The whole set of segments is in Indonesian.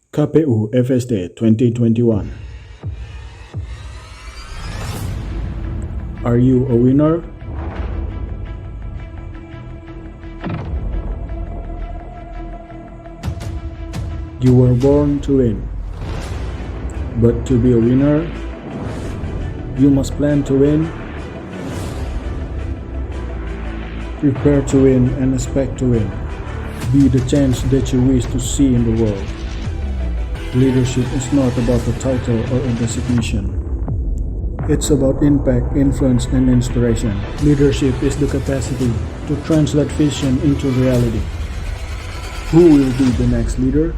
KPU FSD 2021. Are you a winner? You were born to win. But to be a winner, you must plan to win, prepare to win, and expect to win. Be the change that you wish to see in the world. Leadership is not about a title or a designation. It's about impact, influence, and inspiration. Leadership is the capacity to translate vision into reality. Who will be the next leader?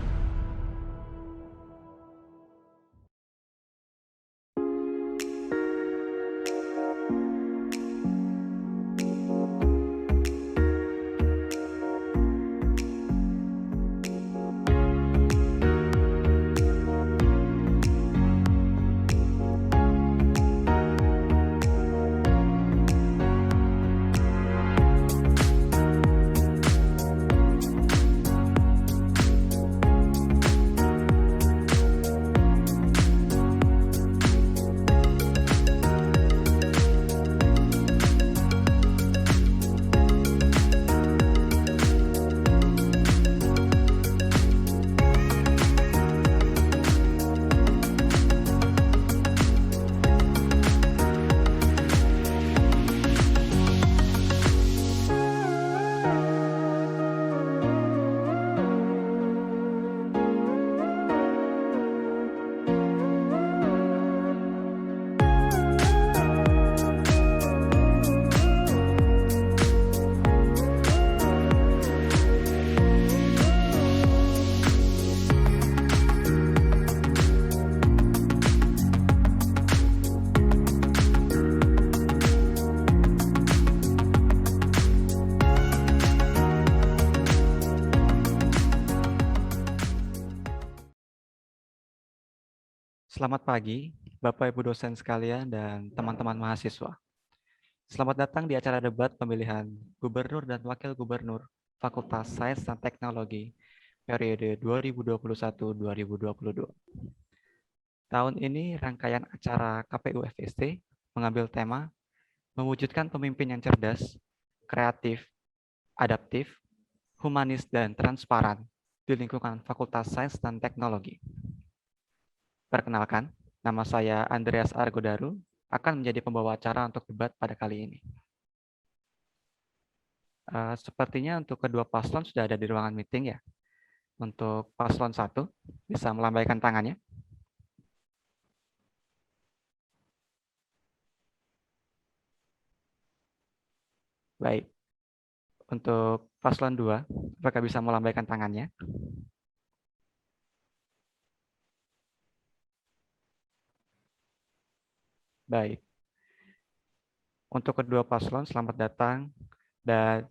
Selamat pagi, Bapak Ibu dosen sekalian dan teman-teman mahasiswa. Selamat datang di acara debat pemilihan Gubernur dan Wakil Gubernur Fakultas Sains dan Teknologi periode 2021-2022. Tahun ini rangkaian acara KPU FSD mengambil tema mewujudkan pemimpin yang cerdas, kreatif, adaptif, humanis, dan transparan di lingkungan Fakultas Sains dan Teknologi. Perkenalkan, nama saya Andreas Argodaru, akan menjadi pembawa acara untuk debat pada kali ini. Sepertinya untuk kedua paslon sudah ada di ruangan meeting ya. Untuk paslon 1, bisa melambaikan tangannya. Baik. Untuk paslon 2, apakah bisa melambaikan tangannya? Baik. Untuk kedua paslon, selamat datang dan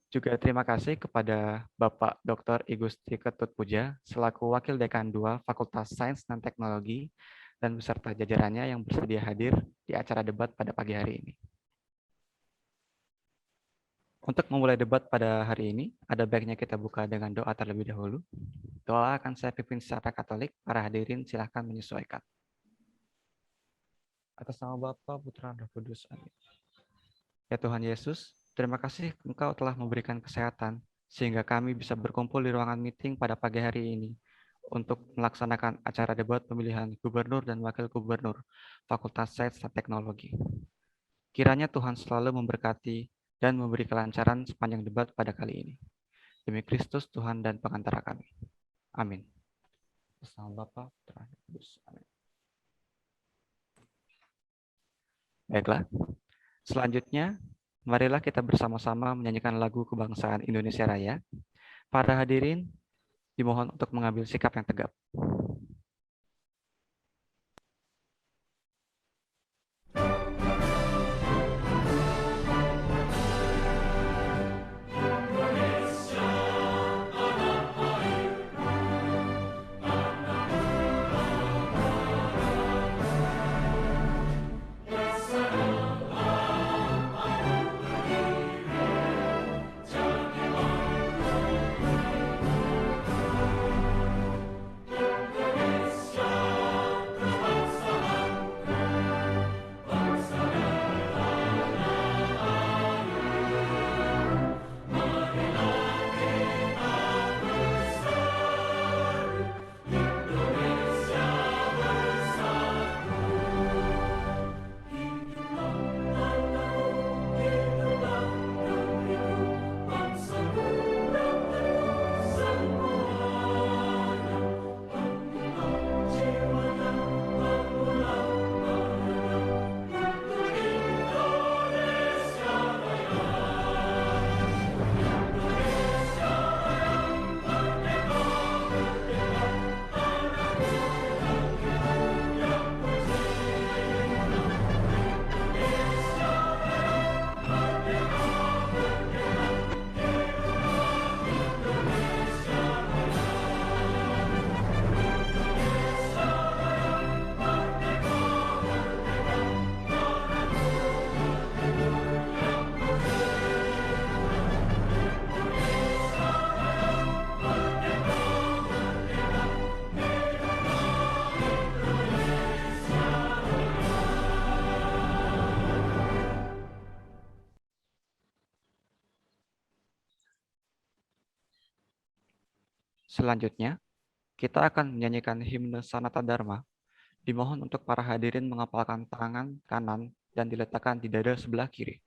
juga terima kasih kepada Bapak Dr. Igusti Ketut Puja selaku Wakil Dekan 2 Fakultas Sains dan Teknologi dan beserta jajarannya yang bersedia hadir di acara debat pada pagi hari ini. Untuk memulai debat pada hari ini, ada baiknya kita buka dengan doa terlebih dahulu. Doa akan saya pimpin secara Katolik, para hadirin silahkan menyesuaikan. Atas nama Bapa, Putra, dan Roh Kudus. Amin. Ya Tuhan Yesus, terima kasih Engkau telah memberikan kesehatan, sehingga kami bisa berkumpul di ruangan meeting pada pagi hari ini untuk melaksanakan acara debat pemilihan Gubernur dan Wakil Gubernur Fakultas Sains dan Teknologi. Kiranya Tuhan selalu memberkati dan memberi kelancaran sepanjang debat pada kali ini. Demi Kristus Tuhan dan pengantara kami. Amin. Bersama Bapa, Putra, dan Kudus. Amin. Baiklah. Selanjutnya, marilah kita bersama-sama menyanyikan lagu kebangsaan Indonesia Raya. Para hadirin dimohon untuk mengambil sikap yang tegap. Selanjutnya, kita akan menyanyikan himne Sanata Dharma. Dimohon untuk para hadirin mengepalkan tangan kanan dan diletakkan di dada sebelah kiri.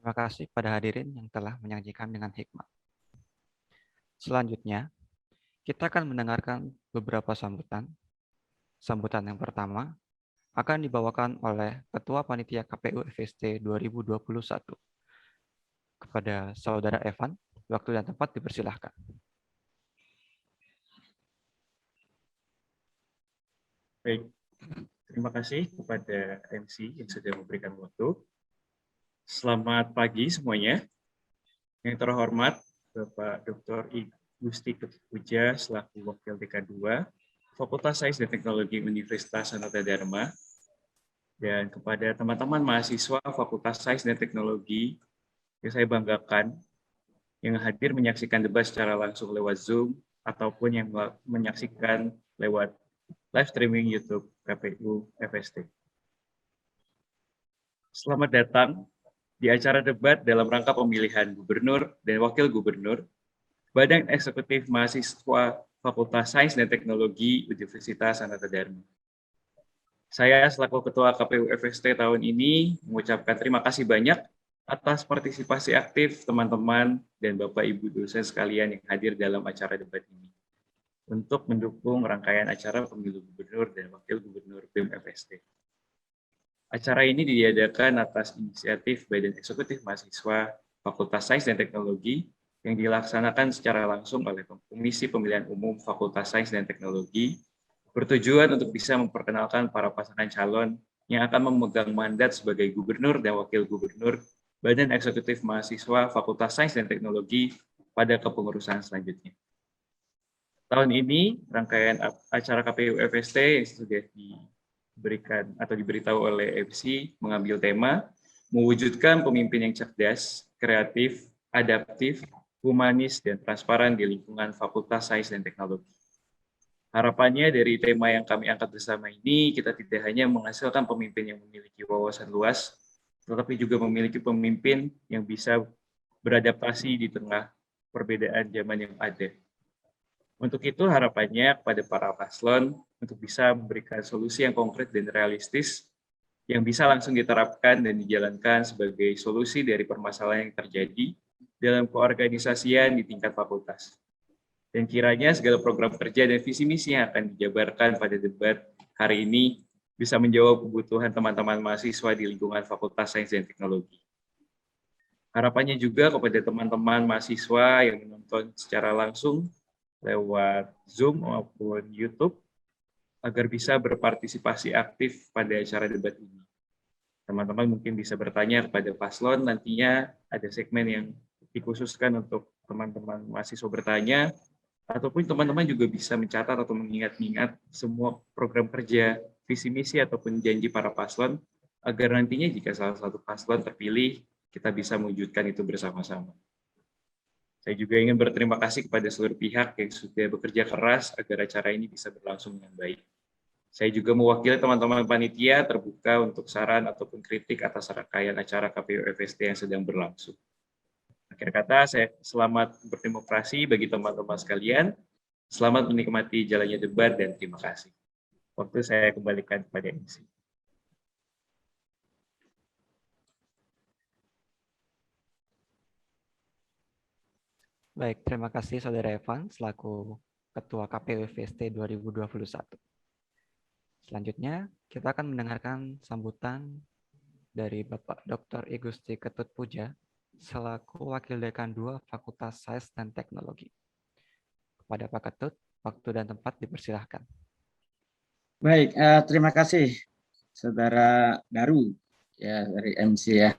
Terima kasih pada hadirin yang telah menyajikan dengan hikmat. Selanjutnya, kita akan mendengarkan beberapa sambutan. Sambutan yang pertama akan dibawakan oleh Ketua Panitia KPU FST 2021. Kepada Saudara Evan, waktu dan tempat dipersilahkan. Baik, terima kasih kepada MC yang sudah memberikan waktu. Selamat pagi semuanya. Yang terhormat Bapak Dr. I. Gusti Puja selaku Wakil Dekan 2, Fakultas Sains dan Teknologi Universitas Sanata Dharma, dan kepada teman-teman mahasiswa Fakultas Sains dan Teknologi yang saya banggakan yang hadir menyaksikan debat secara langsung lewat Zoom ataupun yang menyaksikan lewat live streaming YouTube KPU FST. Selamat datang di acara debat dalam rangka pemilihan gubernur dan wakil gubernur Badan Eksekutif Mahasiswa Fakultas Sains dan Teknologi Universitas Sanata Dharma. Saya selaku Ketua KPU FST tahun ini mengucapkan terima kasih banyak atas partisipasi aktif teman-teman dan Bapak Ibu dosen sekalian yang hadir dalam acara debat ini untuk mendukung rangkaian acara pemilu gubernur dan wakil gubernur BEM FST. Acara ini diadakan atas inisiatif Badan Eksekutif Mahasiswa Fakultas Sains dan Teknologi yang dilaksanakan secara langsung oleh Komisi Pemilihan Umum Fakultas Sains dan Teknologi, bertujuan untuk bisa memperkenalkan para pasangan calon yang akan memegang mandat sebagai gubernur dan wakil gubernur Badan Eksekutif Mahasiswa Fakultas Sains dan Teknologi pada kepengurusan selanjutnya. Tahun ini, rangkaian acara KPU FST yang sudah diberikan atau diberitahu oleh MC mengambil tema mewujudkan pemimpin yang cerdas, kreatif, adaptif, humanis, dan transparan di lingkungan Fakultas Sains dan Teknologi. Harapannya dari tema yang kami angkat bersama ini, kita tidak hanya menghasilkan pemimpin yang memiliki wawasan luas, tetapi juga memiliki pemimpin yang bisa beradaptasi di tengah perbedaan zaman yang ada. Untuk itu harapannya kepada para paslon untuk bisa memberikan solusi yang konkret dan realistis yang bisa langsung diterapkan dan dijalankan sebagai solusi dari permasalahan yang terjadi dalam keorganisasian di tingkat fakultas. Dan kiranya segala program kerja dan visi misi yang akan dijabarkan pada debat hari ini bisa menjawab kebutuhan teman-teman mahasiswa di lingkungan Fakultas Sains dan Teknologi. Harapannya juga kepada teman-teman mahasiswa yang menonton secara langsung lewat Zoom maupun YouTube agar bisa berpartisipasi aktif pada acara debat ini. Teman-teman mungkin bisa bertanya kepada paslon, nantinya ada segmen yang dikhususkan untuk teman-teman mahasiswa bertanya, ataupun teman-teman juga bisa mencatat atau mengingat-ingat semua program kerja, visi misi ataupun janji para paslon, agar nantinya jika salah satu paslon terpilih, kita bisa mewujudkan itu bersama-sama. Saya juga ingin berterima kasih kepada seluruh pihak yang sudah bekerja keras agar acara ini bisa berlangsung dengan baik. Saya juga mewakili teman-teman panitia terbuka untuk saran ataupun kritik atas rangkaian acara KPU FST yang sedang berlangsung. Akhir kata, saya selamat berdemokrasi bagi teman-teman sekalian. Selamat menikmati jalannya debat dan terima kasih. Waktu saya kembalikan kepada MC. Baik, terima kasih Saudara Evan selaku Ketua KPU FST 2021. Selanjutnya, kita akan mendengarkan sambutan dari Bapak Dr. I Gusti Ketut Puja selaku Wakil Dekan 2 Fakultas Sains dan Teknologi. Kepada Pak Ketut, waktu dan tempat dipersilahkan. Baik, terima kasih Saudara Daru ya dari MC ya.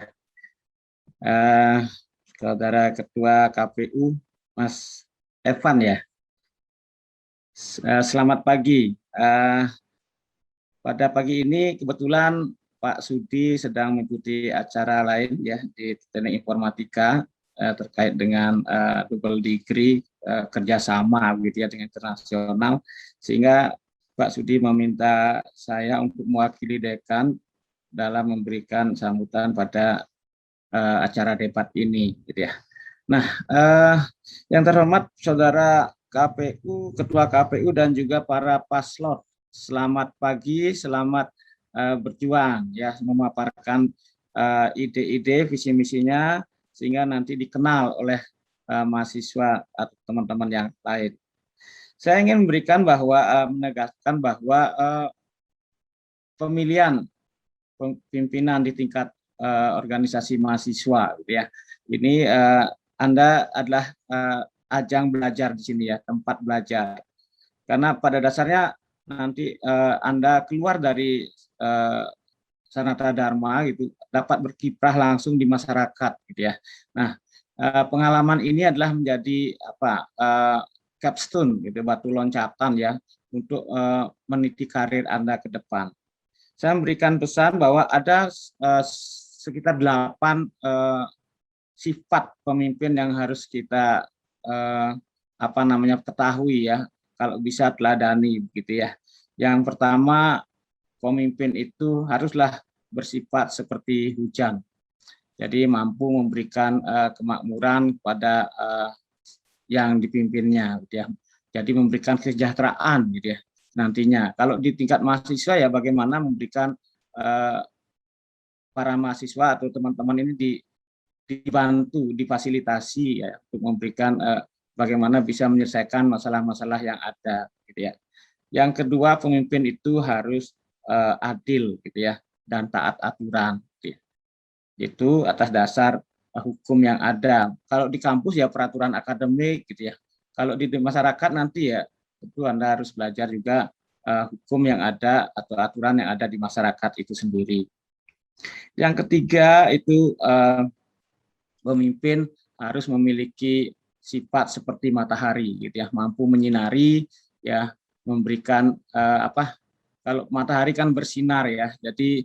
Saudara Ketua KPU Mas Evan ya. Selamat pagi. Pada pagi ini kebetulan Pak Sudi sedang mengikuti acara lain ya di Teknik Informatika terkait dengan double degree kerjasama gitu ya dengan internasional, sehingga Pak Sudi meminta saya untuk mewakili dekan dalam memberikan sambutan pada acara debat ini gitu ya. Nah, yang terhormat Saudara KPU, Ketua KPU dan juga para paslon, selamat pagi, selamat berjuang ya, memaparkan ide-ide visi misinya sehingga nanti dikenal oleh mahasiswa atau teman-teman yang lain. Saya ingin memberikan bahwa menegaskan bahwa pemilihan pimpinan di tingkat organisasi mahasiswa gitu ya. Ini Anda adalah ajang belajar di sini ya, tempat belajar. Karena pada dasarnya nanti Anda keluar dari Sanata Dharma gitu dapat berkiprah langsung di masyarakat gitu ya. Nah, pengalaman ini adalah menjadi capstone gitu, batu loncatan ya untuk meniti karir Anda ke depan. Saya memberikan pesan bahwa ada sekitar 8 sifat pemimpin yang harus kita ketahui ya, kalau bisa teladani begitu ya. Yang pertama, pemimpin itu haruslah bersifat seperti hujan. Jadi mampu memberikan kemakmuran kepada yang dipimpinnya gitu ya. Jadi memberikan kesejahteraan gitu ya nantinya. Kalau di tingkat mahasiswa ya bagaimana memberikan para mahasiswa atau teman-teman ini dibantu, difasilitasi ya untuk memberikan bagaimana bisa menyelesaikan masalah-masalah yang ada gitu ya. Yang kedua, pemimpin itu harus adil gitu ya dan taat aturan gitu ya. Itu atas dasar hukum yang ada. Kalau di kampus ya peraturan akademik gitu ya. Kalau di masyarakat nanti ya tentu Anda harus belajar juga hukum yang ada atau aturan yang ada di masyarakat itu sendiri. Yang ketiga itu pemimpin harus memiliki sifat seperti matahari gitu ya, mampu menyinari ya, memberikan kalau matahari kan bersinar ya, jadi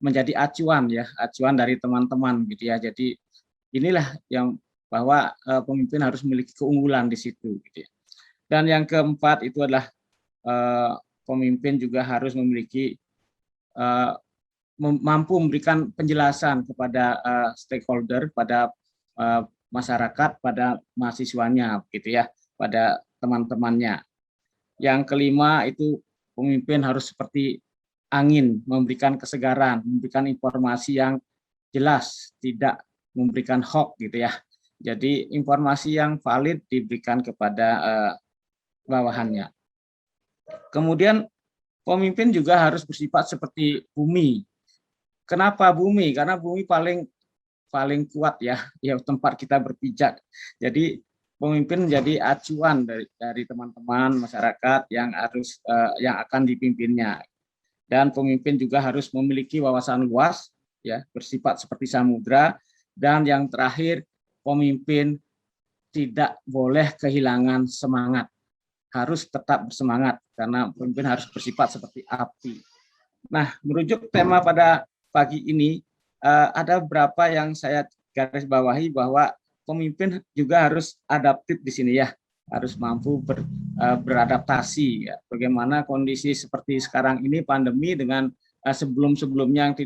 menjadi acuan ya, acuan dari teman-teman gitu ya. Jadi inilah yang bahwa pemimpin harus memiliki keunggulan di situ gitu ya. Dan yang keempat itu adalah pemimpin juga harus memiliki mampu memberikan penjelasan kepada stakeholder, pada masyarakat, pada mahasiswanya gitu ya, pada teman-temannya. Yang kelima itu pemimpin harus seperti angin, memberikan kesegaran, memberikan informasi yang jelas, tidak memberikan hoax gitu ya. Jadi informasi yang valid diberikan kepada bawahannya. Kemudian pemimpin juga harus bersifat seperti bumi. Kenapa bumi? Karena bumi paling kuat ya tempat kita berpijak. Jadi pemimpin menjadi acuan dari teman-teman masyarakat yang akan dipimpinnya. Dan pemimpin juga harus memiliki wawasan luas ya, bersifat seperti samudra. Dan yang terakhir, pemimpin tidak boleh kehilangan semangat. Harus tetap bersemangat karena pemimpin harus bersifat seperti api. Nah, merujuk tema pada pagi ini, ada beberapa yang saya garis bawahi bahwa pemimpin juga harus adaptif di sini ya, harus mampu beradaptasi ya. Bagaimana kondisi seperti sekarang ini pandemi dengan sebelum-sebelumnya yang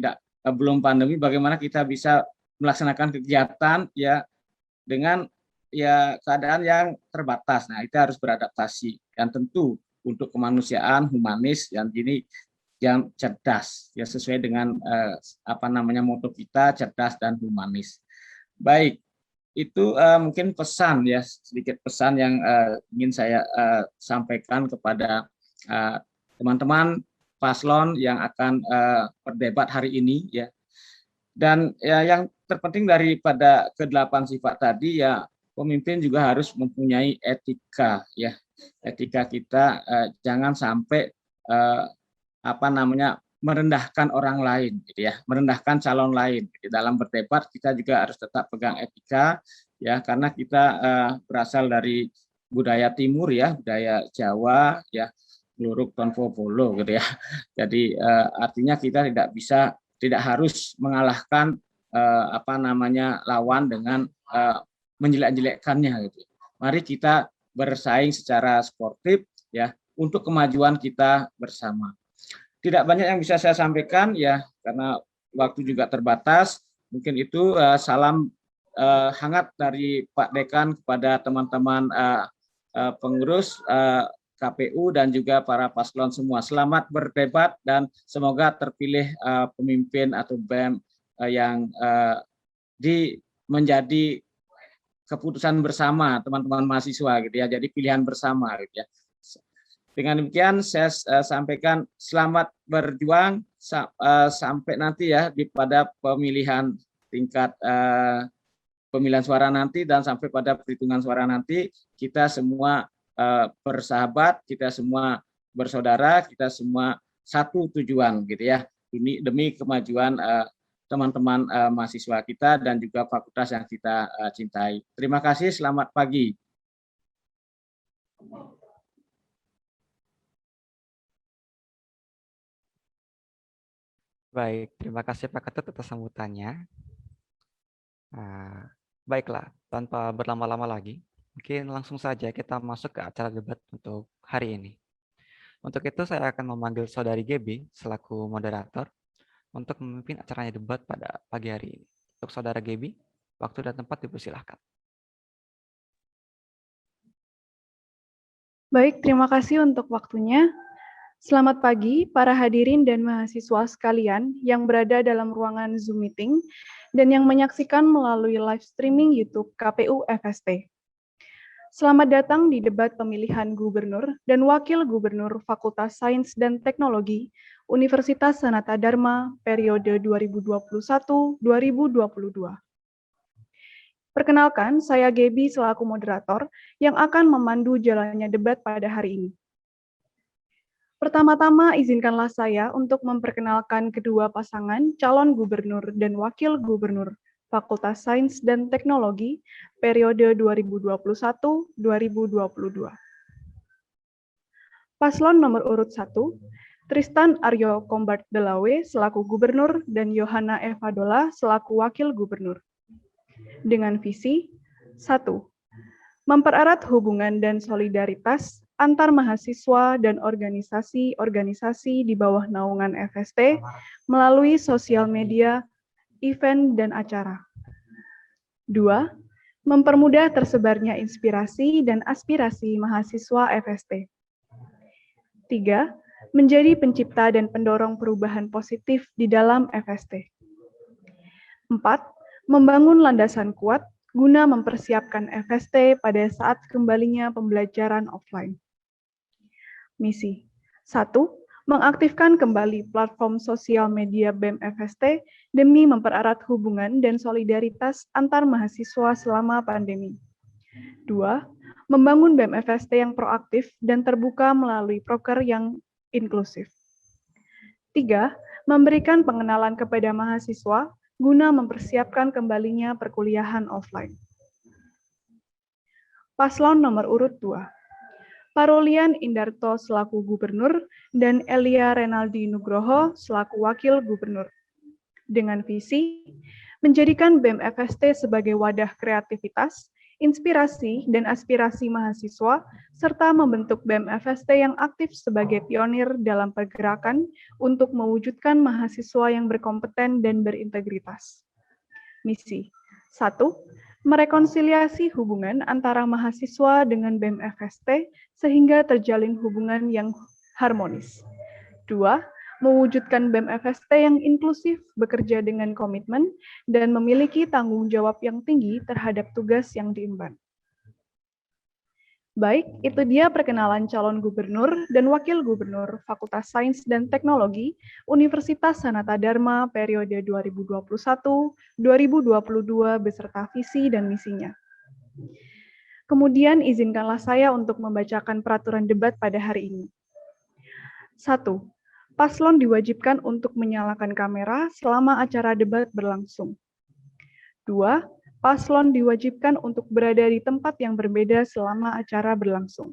belum pandemi, bagaimana kita bisa melaksanakan kegiatan ya dengan ya keadaan yang terbatas. Nah, itu harus beradaptasi dan tentu untuk kemanusiaan humanis yang cerdas ya, sesuai dengan moto kita, cerdas dan humanis. Baik, itu mungkin pesan ya, sedikit pesan yang ingin saya sampaikan kepada teman-teman paslon yang akan berdebat hari ini ya. Dan ya, yang terpenting daripada ke-8 sifat tadi ya, pemimpin juga harus mempunyai etika ya. Etika kita jangan sampai merendahkan orang lain gitu ya, merendahkan calon lain. Di dalam berdebat kita juga harus tetap pegang etika ya, karena kita berasal dari budaya timur ya, budaya Jawa ya, Luruk Tonfo Bolo gitu ya. Jadi artinya kita tidak harus mengalahkan lawan dengan menjelek-jelekkannya gitu. Mari kita bersaing secara sportif ya untuk kemajuan kita bersama. Tidak banyak yang bisa saya sampaikan ya karena waktu juga terbatas. Mungkin itu salam hangat dari Pak Dekan kepada teman-teman pengurus KPU dan juga para paslon semua. Selamat berdebat dan semoga terpilih pemimpin atau BEM yang menjadi keputusan bersama teman-teman mahasiswa gitu ya. Jadi pilihan bersama gitu ya. Dengan demikian saya sampaikan selamat berjuang sampai nanti ya pada pemilihan tingkat pemilihan suara nanti dan sampai pada perhitungan suara nanti kita semua bersahabat, kita semua bersaudara, kita semua satu tujuan gitu ya. Ini demi kemajuan teman-teman mahasiswa kita dan juga fakultas yang kita cintai. Terima kasih, selamat pagi. Baik, terima kasih Pak Ketut atas sambutannya. Baiklah, tanpa berlama-lama lagi, mungkin langsung saja kita masuk ke acara debat untuk hari ini. Untuk itu saya akan memanggil Saudari Gaby selaku moderator untuk memimpin acaranya debat pada pagi hari ini. Untuk Saudara Gaby, waktu dan tempat dipersilahkan. Baik, terima kasih untuk waktunya. Selamat pagi para hadirin dan mahasiswa sekalian yang berada dalam ruangan Zoom meeting dan yang menyaksikan melalui live streaming YouTube KPU FST. Selamat datang di debat pemilihan gubernur dan wakil gubernur Fakultas Sains dan Teknologi Universitas Sanata Dharma periode 2021-2022. Perkenalkan, saya Gaby selaku moderator yang akan memandu jalannya debat pada hari ini. Pertama-tama, izinkanlah saya untuk memperkenalkan kedua pasangan calon gubernur dan wakil gubernur Fakultas Sains dan Teknologi periode 2021-2022. Paslon nomor urut 1, Tristan Aryo Kombart Delawe selaku gubernur dan Yohana Eva Dola selaku wakil gubernur. Dengan visi 1. Mempererat hubungan dan solidaritas antar mahasiswa dan organisasi-organisasi di bawah naungan FST melalui sosial media, event, dan acara. 2. Mempermudah tersebarnya inspirasi dan aspirasi mahasiswa FST. 3. menjadi pencipta dan pendorong perubahan positif di dalam FST. 4. Membangun landasan kuat guna mempersiapkan FST pada saat kembalinya pembelajaran offline. Misi 1. Mengaktifkan kembali platform sosial media BEM FST demi mempererat hubungan dan solidaritas antar mahasiswa selama pandemi. 2. Membangun BEM FST yang proaktif dan terbuka melalui proker yang inklusif. 3. Memberikan pengenalan kepada mahasiswa guna mempersiapkan kembalinya perkuliahan offline. Paslon nomor urut 2. Parolian Indarto selaku Gubernur dan Elia Renaldi Nugroho selaku Wakil Gubernur. Dengan visi menjadikan BEM FST sebagai wadah kreativitas, inspirasi, dan aspirasi mahasiswa, serta membentuk BEM FST yang aktif sebagai pionir dalam pergerakan untuk mewujudkan mahasiswa yang berkompeten dan berintegritas. Misi 1. Merekonsiliasi hubungan antara mahasiswa dengan BEM FST sehingga terjalin hubungan yang harmonis. 2. Mewujudkan BEM FST yang inklusif, bekerja dengan komitmen, dan memiliki tanggung jawab yang tinggi terhadap tugas yang diemban. Baik, itu dia perkenalan calon gubernur dan wakil gubernur Fakultas Sains dan Teknologi Universitas Sanata Dharma periode 2021-2022 beserta visi dan misinya. Kemudian izinkanlah saya untuk membacakan peraturan debat pada hari ini. 1. Paslon diwajibkan untuk menyalakan kamera selama acara debat berlangsung. 2. Paslon diwajibkan untuk berada di tempat yang berbeda selama acara berlangsung.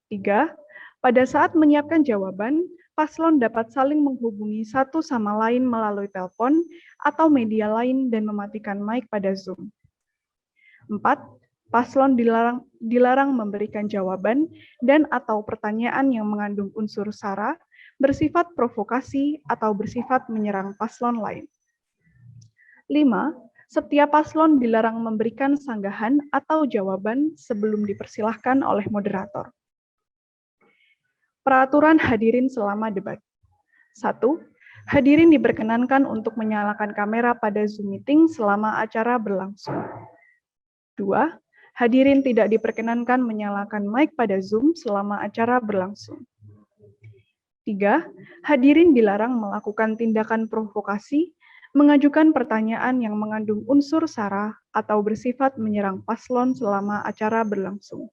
3. Pada saat menyiapkan jawaban, paslon dapat saling menghubungi satu sama lain melalui telepon atau media lain dan mematikan mic pada Zoom. 4. Paslon dilarang memberikan jawaban dan atau pertanyaan yang mengandung unsur sara, bersifat provokasi, atau bersifat menyerang paslon lain. 5. Setiap paslon dilarang memberikan sanggahan atau jawaban sebelum dipersilahkan oleh moderator. Peraturan hadirin selama debat. 1. Hadirin diperkenankan untuk menyalakan kamera pada Zoom meeting selama acara berlangsung. 2. Hadirin tidak diperkenankan menyalakan mic pada Zoom selama acara berlangsung. 3. Hadirin dilarang melakukan tindakan provokasi, mengajukan pertanyaan yang mengandung unsur sara atau bersifat menyerang paslon selama acara berlangsung.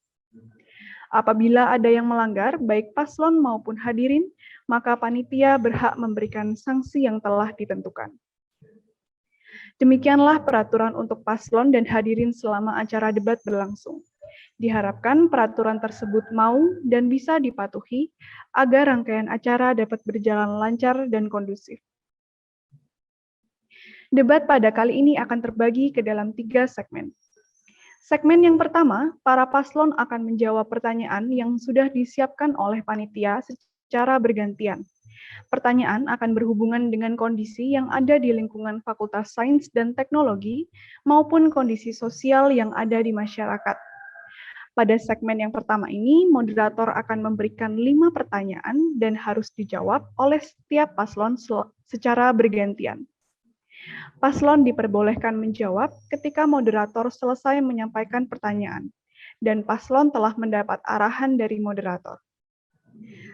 Apabila ada yang melanggar, baik paslon maupun hadirin, maka panitia berhak memberikan sanksi yang telah ditentukan. Demikianlah peraturan untuk paslon dan hadirin selama acara debat berlangsung. Diharapkan peraturan tersebut mau dan bisa dipatuhi agar rangkaian acara dapat berjalan lancar dan kondusif. Debat pada kali ini akan terbagi ke dalam 3 segmen. Segmen yang pertama, para paslon akan menjawab pertanyaan yang sudah disiapkan oleh panitia secara bergantian. Pertanyaan akan berhubungan dengan kondisi yang ada di lingkungan Fakultas Sains dan Teknologi maupun kondisi sosial yang ada di masyarakat. Pada segmen yang pertama ini, moderator akan memberikan 5 pertanyaan dan harus dijawab oleh setiap paslon secara bergantian. Paslon diperbolehkan menjawab ketika moderator selesai menyampaikan pertanyaan, dan paslon telah mendapat arahan dari moderator.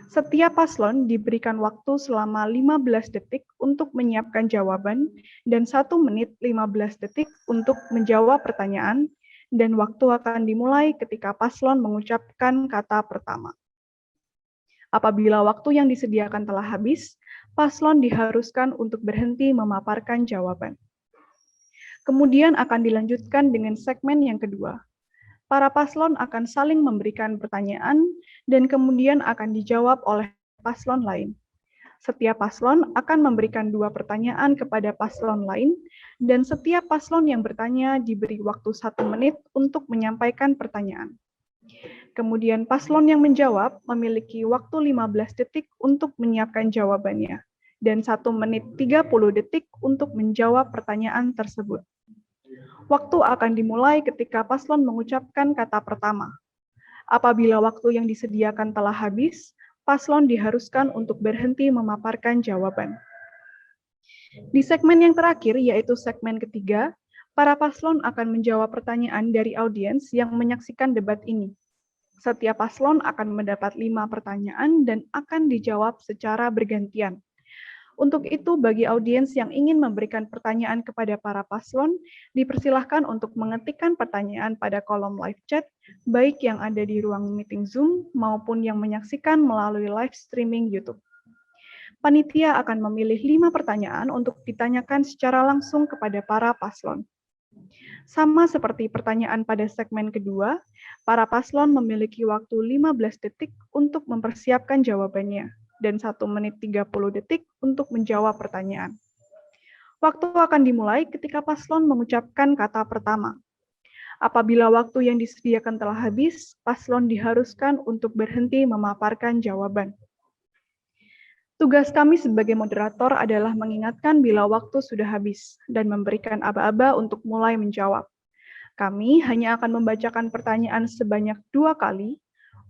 Setiap paslon diberikan waktu selama 15 detik untuk menyiapkan jawaban dan 1 menit 15 detik untuk menjawab pertanyaan, dan waktu akan dimulai ketika paslon mengucapkan kata pertama. Apabila waktu yang disediakan telah habis, paslon diharuskan untuk berhenti memaparkan jawaban. Kemudian akan dilanjutkan dengan segmen yang kedua. Para paslon akan saling memberikan pertanyaan dan kemudian akan dijawab oleh paslon lain. Setiap paslon akan memberikan 2 pertanyaan kepada paslon lain dan setiap paslon yang bertanya diberi waktu 1 menit untuk menyampaikan pertanyaan. Kemudian paslon yang menjawab memiliki waktu 15 detik untuk menyiapkan jawabannya dan 1 menit 30 detik untuk menjawab pertanyaan tersebut. Waktu akan dimulai ketika paslon mengucapkan kata pertama. Apabila waktu yang disediakan telah habis, paslon diharuskan untuk berhenti memaparkan jawaban. Di segmen yang terakhir, yaitu segmen ketiga, para paslon akan menjawab pertanyaan dari audiens yang menyaksikan debat ini. Setiap paslon akan mendapat 5 pertanyaan dan akan dijawab secara bergantian. Untuk itu, bagi audiens yang ingin memberikan pertanyaan kepada para paslon, dipersilahkan untuk mengetikkan pertanyaan pada kolom live chat, baik yang ada di ruang meeting Zoom maupun yang menyaksikan melalui live streaming YouTube. Panitia akan memilih 5 pertanyaan untuk ditanyakan secara langsung kepada para paslon. Sama seperti pertanyaan pada segmen kedua, para paslon memiliki waktu 15 detik untuk mempersiapkan jawabannya, dan 1 menit 30 detik untuk menjawab pertanyaan. Waktu akan dimulai ketika paslon mengucapkan kata pertama. Apabila waktu yang disediakan telah habis, paslon diharuskan untuk berhenti memaparkan jawaban. Tugas kami sebagai moderator adalah mengingatkan bila waktu sudah habis dan memberikan aba-aba untuk mulai menjawab. Kami hanya akan membacakan pertanyaan sebanyak 2 kali.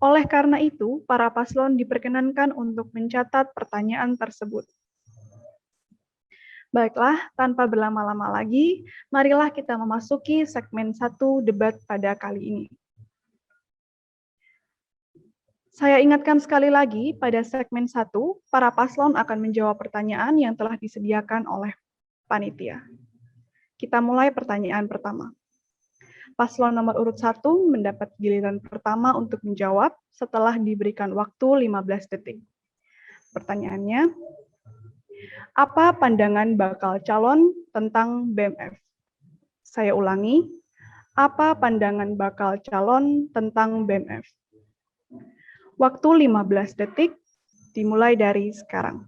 Oleh karena itu, para paslon diperkenankan untuk mencatat pertanyaan tersebut. Baiklah, tanpa berlama-lama lagi, marilah kita memasuki segmen 1 debat pada kali ini. Saya ingatkan sekali lagi, pada segmen 1, para paslon akan menjawab pertanyaan yang telah disediakan oleh panitia. Kita mulai pertanyaan pertama. Paslon nomor urut 1 mendapat giliran pertama untuk menjawab setelah diberikan waktu 15 detik. Pertanyaannya, apa pandangan bakal calon tentang BMF? Saya ulangi, apa pandangan bakal calon tentang BMF? Waktu 15 detik, dimulai dari sekarang.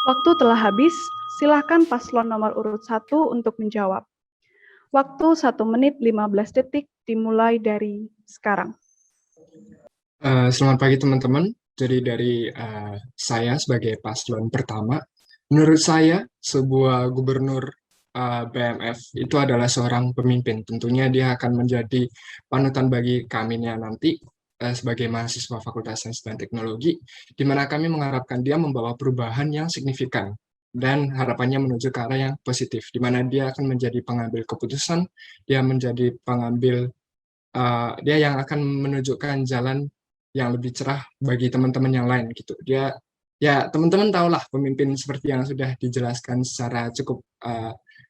Waktu telah habis, silakan paslon nomor urut 1 untuk menjawab. Waktu 1 menit 15 detik dimulai dari sekarang. Selamat pagi teman-teman. Jadi dari saya sebagai paslon pertama, menurut saya sebuah gubernur BMF itu adalah seorang pemimpin. Tentunya dia akan menjadi panutan bagi kami nanti sebagai mahasiswa Fakultas Sains dan Teknologi, di mana kami mengharapkan dia membawa perubahan yang signifikan dan harapannya menuju ke arah yang positif, di mana dia akan menjadi pengambil keputusan, dia menjadi pengambil, dia yang akan menunjukkan jalan yang lebih cerah bagi teman-teman yang lain gitu. Dia, ya teman-teman tahulah pemimpin seperti yang sudah dijelaskan secara cukup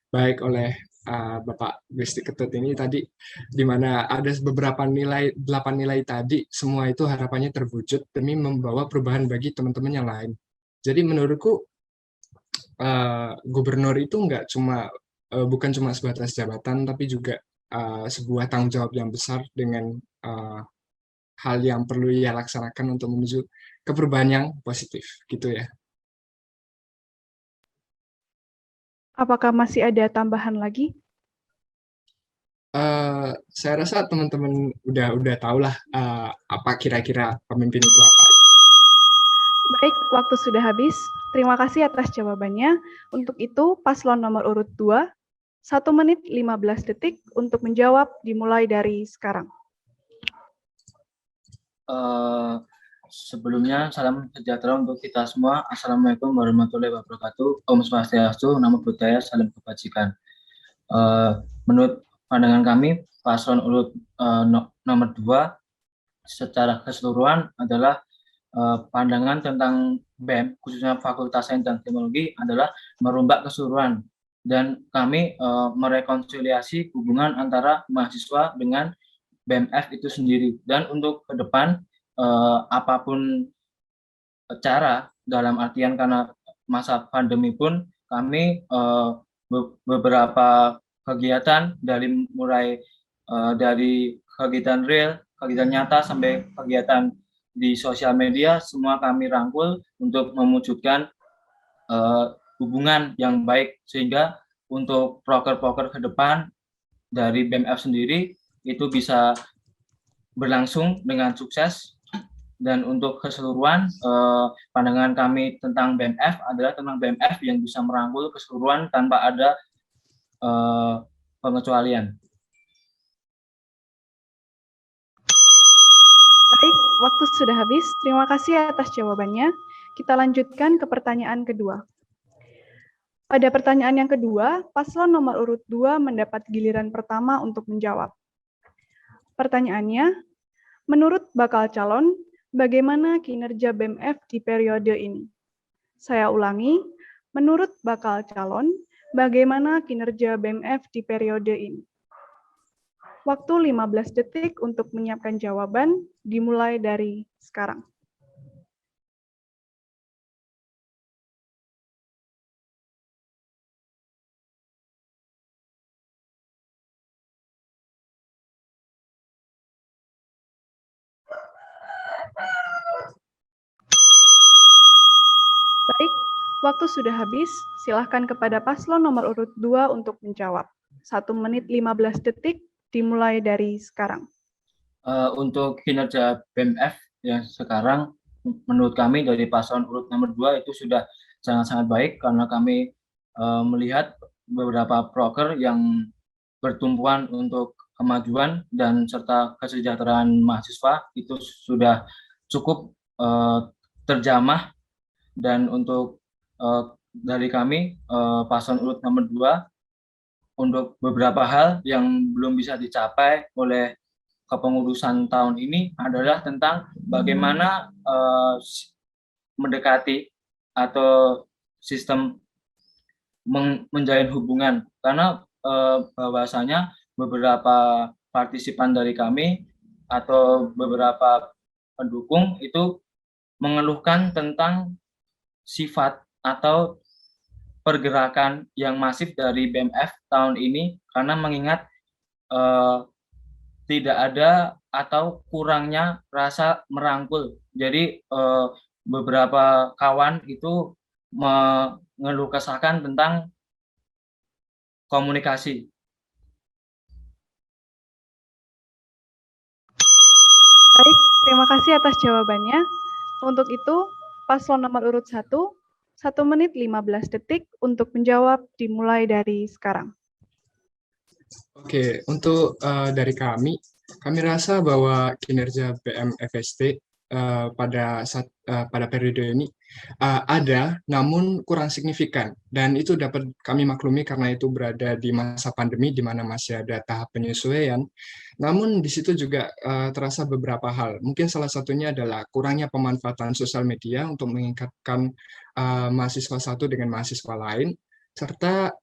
baik oleh Bapak Gusti Ketut ini tadi, di mana ada beberapa nilai, 8 nilai tadi, semua itu harapannya terwujud demi membawa perubahan bagi teman-teman yang lain. Jadi menurutku gubernur itu bukan cuma sebatas jabatan, tapi juga sebuah tanggung jawab yang besar dengan hal yang perlu ia laksanakan untuk menuju ke perubahan yang positif, gitu ya. Apakah masih ada tambahan lagi? Saya rasa teman-teman udah tahulah apa kira-kira pemimpin itu apa. Baik, waktu sudah habis. Terima kasih atas jawabannya. Untuk itu, paslon nomor urut 2, 1 menit 15 detik untuk menjawab dimulai dari sekarang. Sebelumnya, salam sejahtera untuk kita semua. Assalamualaikum warahmatullahi wabarakatuh. Om Swastiastu, Namo Buddhaya, salam kebajikan. Menurut pandangan kami, paslon urut nomor 2 secara keseluruhan adalah pandangan tentang BEM, khususnya Fakultas Sains dan Teknologi, adalah merombak keseluruhan. Dan kami merekonsiliasi hubungan antara mahasiswa dengan BMF itu sendiri. Dan untuk ke depan, apapun cara, dalam artian karena masa pandemi pun, kami beberapa kegiatan mulai dari kegiatan real, kegiatan nyata, sampai kegiatan di sosial media, semua kami rangkul untuk mewujudkan hubungan yang baik, sehingga untuk proker-proker ke depan dari BMF sendiri itu bisa berlangsung dengan sukses. Dan untuk keseluruhan, pandangan kami tentang BMF adalah tentang BMF yang bisa merangkul keseluruhan tanpa ada pengecualian. Baik, waktu sudah habis. Terima kasih atas jawabannya. Kita lanjutkan ke pertanyaan kedua. Pada pertanyaan yang kedua, paslon nomor urut 2 mendapat giliran pertama untuk menjawab. Pertanyaannya, menurut bakal calon, bagaimana kinerja BMF di periode ini? Saya ulangi, menurut bakal calon, bagaimana kinerja BMF di periode ini? Waktu 15 detik untuk menyiapkan jawaban, dimulai dari sekarang. Baik, waktu sudah habis. Silahkan kepada paslon nomor urut 2 untuk menjawab. 1 menit 15 detik, dimulai dari sekarang. Untuk kinerja BMF yang sekarang, menurut kami dari paslon urut nomor 2 itu sudah sangat-sangat baik karena kami melihat beberapa proker yang bertumpuan untuk kemajuan dan serta kesejahteraan mahasiswa itu sudah cukup terjamah. Dan untuk dari kami paslon urut nomor 2 untuk beberapa hal yang belum bisa dicapai oleh kepengurusan tahun ini adalah tentang bagaimana mendekati atau sistem menjalin hubungan, karena bahwasanya beberapa partisipan dari kami atau beberapa pendukung itu mengeluhkan tentang sifat atau pergerakan yang masif dari BMF tahun ini karena mengingat tidak ada atau kurangnya rasa merangkul. Jadi beberapa kawan itu mengeluh kesahkan tentang komunikasi. Baik, terima kasih atas jawabannya. Untuk itu, paslon nomor urut 1, 1 menit 15 detik untuk menjawab, dimulai dari sekarang. Oke, untuk dari kami rasa bahwa kinerja BMFST pada periode ini ada, namun kurang signifikan. Dan itu dapat kami maklumi karena itu berada di masa pandemi, di mana masih ada tahap penyesuaian. Namun di situ juga terasa beberapa hal. Mungkin salah satunya adalah kurangnya pemanfaatan sosial media untuk mengikatkan mahasiswa satu dengan mahasiswa lain. Serta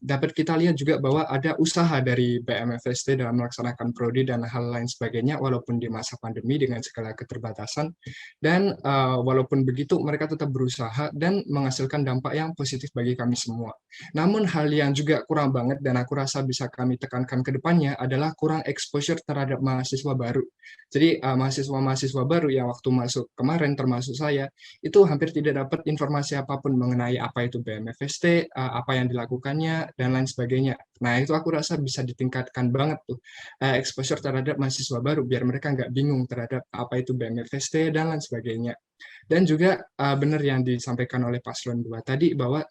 dapat kita lihat juga bahwa ada usaha dari BMFST dalam melaksanakan prodi dan hal lain sebagainya walaupun di masa pandemi dengan segala keterbatasan. Dan walaupun begitu mereka tetap berusaha dan menghasilkan dampak yang positif bagi kami semua. Namun hal yang juga kurang banget dan aku rasa bisa kami tekankan ke depannya adalah kurang exposure terhadap mahasiswa baru. Jadi mahasiswa-mahasiswa baru yang waktu masuk kemarin termasuk saya itu hampir tidak dapat informasi apapun mengenai apa itu BMFST, apa yang dilakukannya, dan lain sebagainya. Nah, itu aku rasa bisa ditingkatkan banget tuh exposure terhadap mahasiswa baru, biar mereka nggak bingung terhadap apa itu BMFST, dan lain sebagainya. Dan juga benar yang disampaikan oleh Paslon 2 tadi, bahwa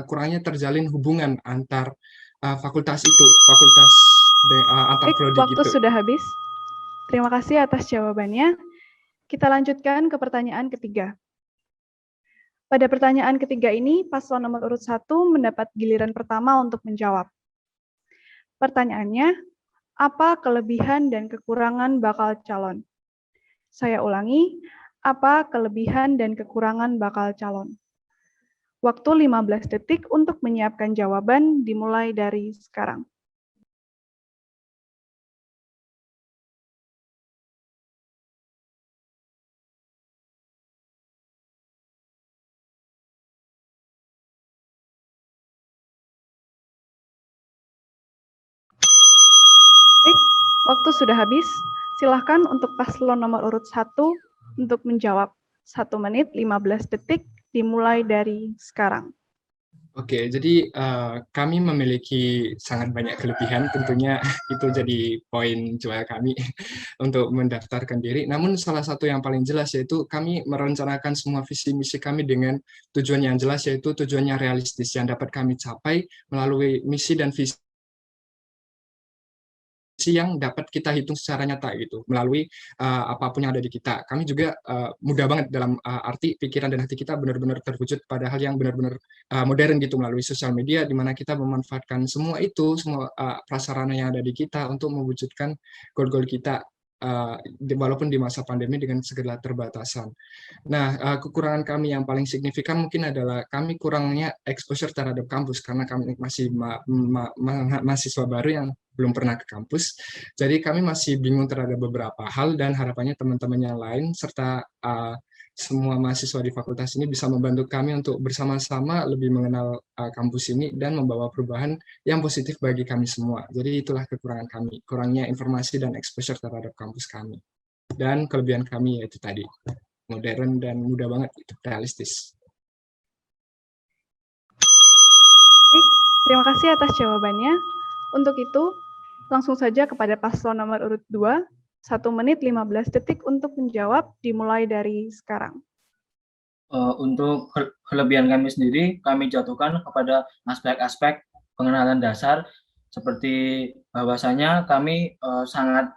kurangnya terjalin hubungan antar fakultas itu, fakultas antar prodi waktu gitu. sudah habis. Terima kasih atas jawabannya. Kita lanjutkan ke pertanyaan ketiga. Pada pertanyaan ketiga ini, paslon nomor urut 1 mendapat giliran pertama untuk menjawab. Pertanyaannya, apa kelebihan dan kekurangan bakal calon? Saya ulangi, apa kelebihan dan kekurangan bakal calon? Waktu 15 detik untuk menyiapkan jawaban, dimulai dari sekarang. Baik, waktu sudah habis. Silahkan untuk paslon nomor urut 1 untuk menjawab. 1 menit 15 detik dimulai dari sekarang. Oke, jadi kami memiliki sangat banyak kelebihan, tentunya itu jadi poin jual kami untuk mendaftarkan diri. Namun salah satu yang paling jelas yaitu kami merencanakan semua visi misi kami dengan tujuan yang jelas, yaitu tujuan yang realistis yang dapat kami capai melalui misi dan visi yang dapat kita hitung secara nyata gitu melalui apapun yang ada di kita. Kami juga mudah banget dalam arti pikiran dan hati kita benar-benar terwujud pada hal yang benar-benar modern gitu melalui sosial media, di mana kita memanfaatkan semua itu, semua prasarana yang ada di kita untuk mewujudkan goal-goal kita, walaupun di masa pandemi dengan segala terbatasan. Nah, kekurangan kami yang paling signifikan mungkin adalah kami kurangnya exposure terhadap kampus, karena kami masih mahasiswa baru yang belum pernah ke kampus. Jadi kami masih bingung terhadap beberapa hal, dan harapannya teman-teman yang lain serta semua mahasiswa di fakultas ini bisa membantu kami untuk bersama-sama lebih mengenal kampus ini dan membawa perubahan yang positif bagi kami semua. Jadi itulah kekurangan kami, kurangnya informasi dan exposure terhadap kampus kami. Dan kelebihan kami yaitu tadi, modern dan mudah banget, itu realistis. Baik, terima kasih atas jawabannya. Untuk itu, langsung saja kepada paslon nomor urut 2, 1 menit 15 detik untuk menjawab, dimulai dari sekarang. Untuk kelebihan kami sendiri, kami jatuhkan kepada aspek-aspek pengenalan dasar, seperti bahwasanya kami sangat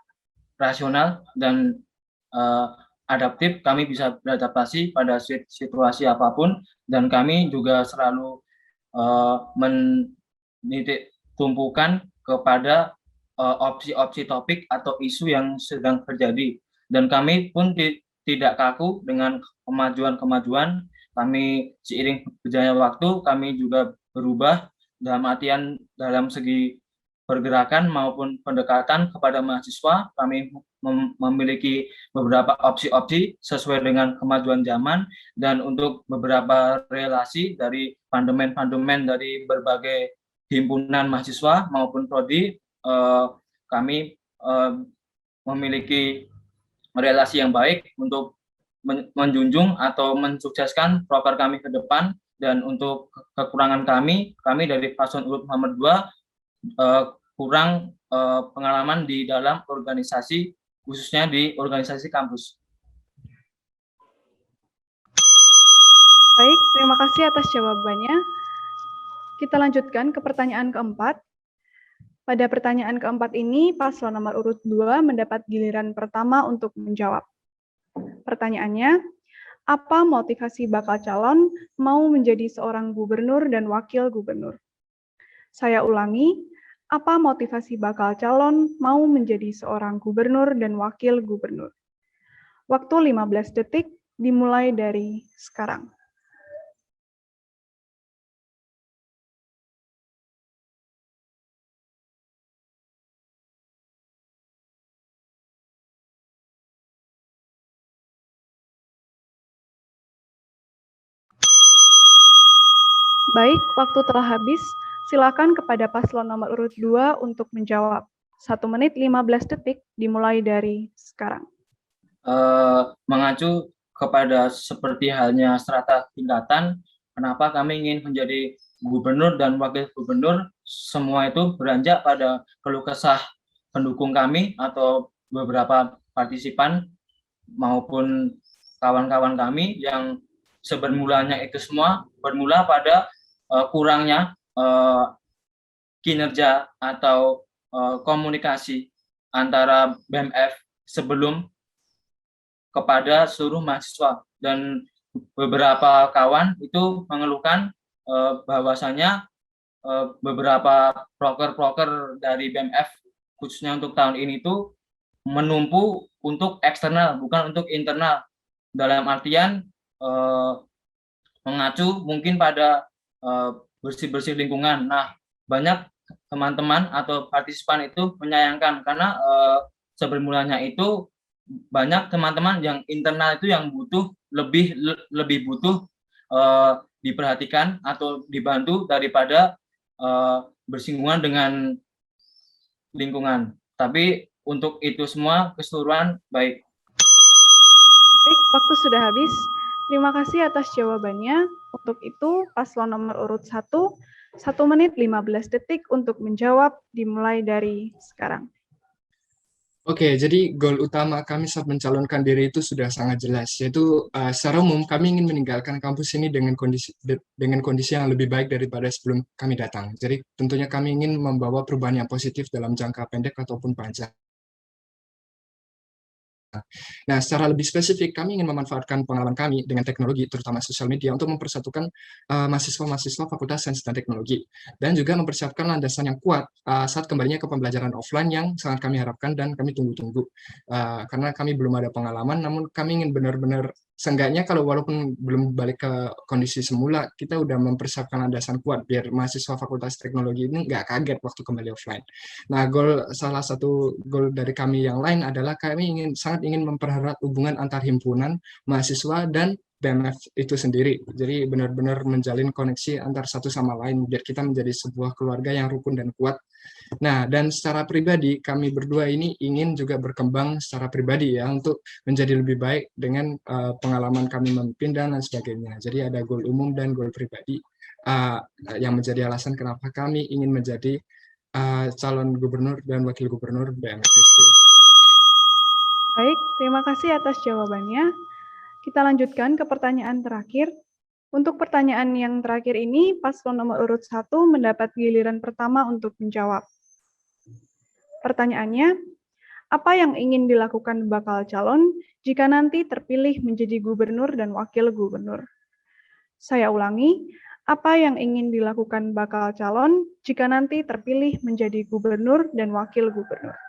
rasional dan adaptif, kami bisa beradaptasi pada situasi apapun, dan kami juga selalu menitik tumpukan kepada opsi-opsi topik atau isu yang sedang terjadi. Dan kami pun tidak kaku dengan kemajuan-kemajuan. Kami seiring berjalannya waktu, kami juga berubah dalam artian dalam segi pergerakan maupun pendekatan kepada mahasiswa. Kami memiliki beberapa opsi-opsi sesuai dengan kemajuan zaman, dan untuk beberapa relasi dari pandemen-pandemen dari berbagai himpunan mahasiswa maupun prodi, kami memiliki relasi yang baik untuk menjunjung atau mensukseskan proker kami ke depan. Dan untuk kekurangan kami dari paslon urut nomor 2 kurang pengalaman di dalam organisasi, khususnya di organisasi kampus. Baik, terima kasih atas jawabannya. Kita lanjutkan ke pertanyaan keempat. Pada pertanyaan keempat ini, paslon nomor urut 2 mendapat giliran pertama untuk menjawab. Pertanyaannya, apa motivasi bakal calon mau menjadi seorang gubernur dan wakil gubernur? Saya ulangi, apa motivasi bakal calon mau menjadi seorang gubernur dan wakil gubernur? Waktu 15 detik dimulai dari sekarang. Baik, waktu telah habis. Silakan kepada paslon nomor urut 2 untuk menjawab. 1 menit 15 detik dimulai dari sekarang. Mengacu kepada seperti halnya strata tingkatan, kenapa kami ingin menjadi gubernur dan wakil gubernur, semua itu beranjak pada keluh kesah pendukung kami atau beberapa partisipan maupun kawan-kawan kami yang sebermulanya itu semua bermula pada kurangnya kinerja atau komunikasi antara BMF sebelum kepada seluruh mahasiswa. Dan beberapa kawan itu mengeluhkan bahwasanya beberapa proker-proker dari BMF khususnya untuk tahun ini itu menumpu untuk eksternal, bukan untuk internal. Dalam artian mengacu mungkin pada bersih-bersih lingkungan. Nah, banyak teman-teman atau partisipan itu menyayangkan karena sebermulanya itu banyak teman-teman yang internal itu yang butuh lebih butuh diperhatikan atau dibantu daripada bersinggungan dengan lingkungan. Tapi untuk itu semua keseluruhan baik. Baik, waktu sudah habis. Terima kasih atas jawabannya. Untuk itu, paslon nomor urut 1, 1 menit 15 detik untuk menjawab dimulai dari sekarang. Oke, jadi goal utama kami saat mencalonkan diri itu sudah sangat jelas, yaitu secara umum kami ingin meninggalkan kampus ini dengan kondisi yang lebih baik daripada sebelum kami datang. Jadi tentunya kami ingin membawa perubahan yang positif dalam jangka pendek ataupun panjang. Nah, secara lebih spesifik, kami ingin memanfaatkan pengalaman kami dengan teknologi, terutama sosial media, untuk mempersatukan mahasiswa-mahasiswa Fakultas Sains dan Teknologi, dan juga mempersiapkan landasan yang kuat saat kembalinya ke pembelajaran offline yang sangat kami harapkan dan kami tunggu-tunggu. Karena kami belum ada pengalaman, namun kami ingin benar-benar, seenggaknya kalau walaupun belum balik ke kondisi semula, kita udah mempersiapkan landasan kuat, biar mahasiswa Fakultas Teknologi ini nggak kaget waktu kembali offline. Nah, salah satu goal dari kami yang lain adalah kami sangat ingin mempererat hubungan antar himpunan, mahasiswa, dan BMF itu sendiri. Jadi benar-benar menjalin koneksi antar satu sama lain, biar kita menjadi sebuah keluarga yang rukun dan kuat. Nah, dan secara pribadi, kami berdua ini ingin juga berkembang secara pribadi ya, untuk menjadi lebih baik dengan pengalaman kami memimpin dan lain sebagainya. Jadi ada goal umum dan goal pribadi yang menjadi alasan kenapa kami ingin menjadi calon gubernur dan wakil gubernur BMFST. Baik, terima kasih atas jawabannya. Kita lanjutkan ke pertanyaan terakhir. Untuk pertanyaan yang terakhir ini, paslon nomor urut 1 mendapat giliran pertama untuk menjawab. Pertanyaannya, apa yang ingin dilakukan bakal calon jika nanti terpilih menjadi gubernur dan wakil gubernur? Saya ulangi, apa yang ingin dilakukan bakal calon jika nanti terpilih menjadi gubernur dan wakil gubernur?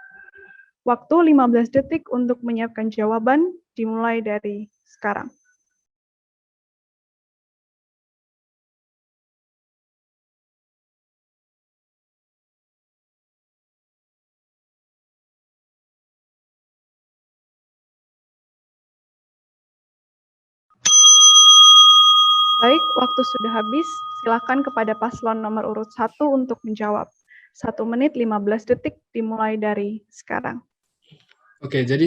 Waktu 15 detik untuk menyiapkan jawaban dimulai dari sekarang. Baik, waktu sudah habis. Silakan kepada paslon nomor urut 1 untuk menjawab. 1 menit 15 detik dimulai dari sekarang. Oke, jadi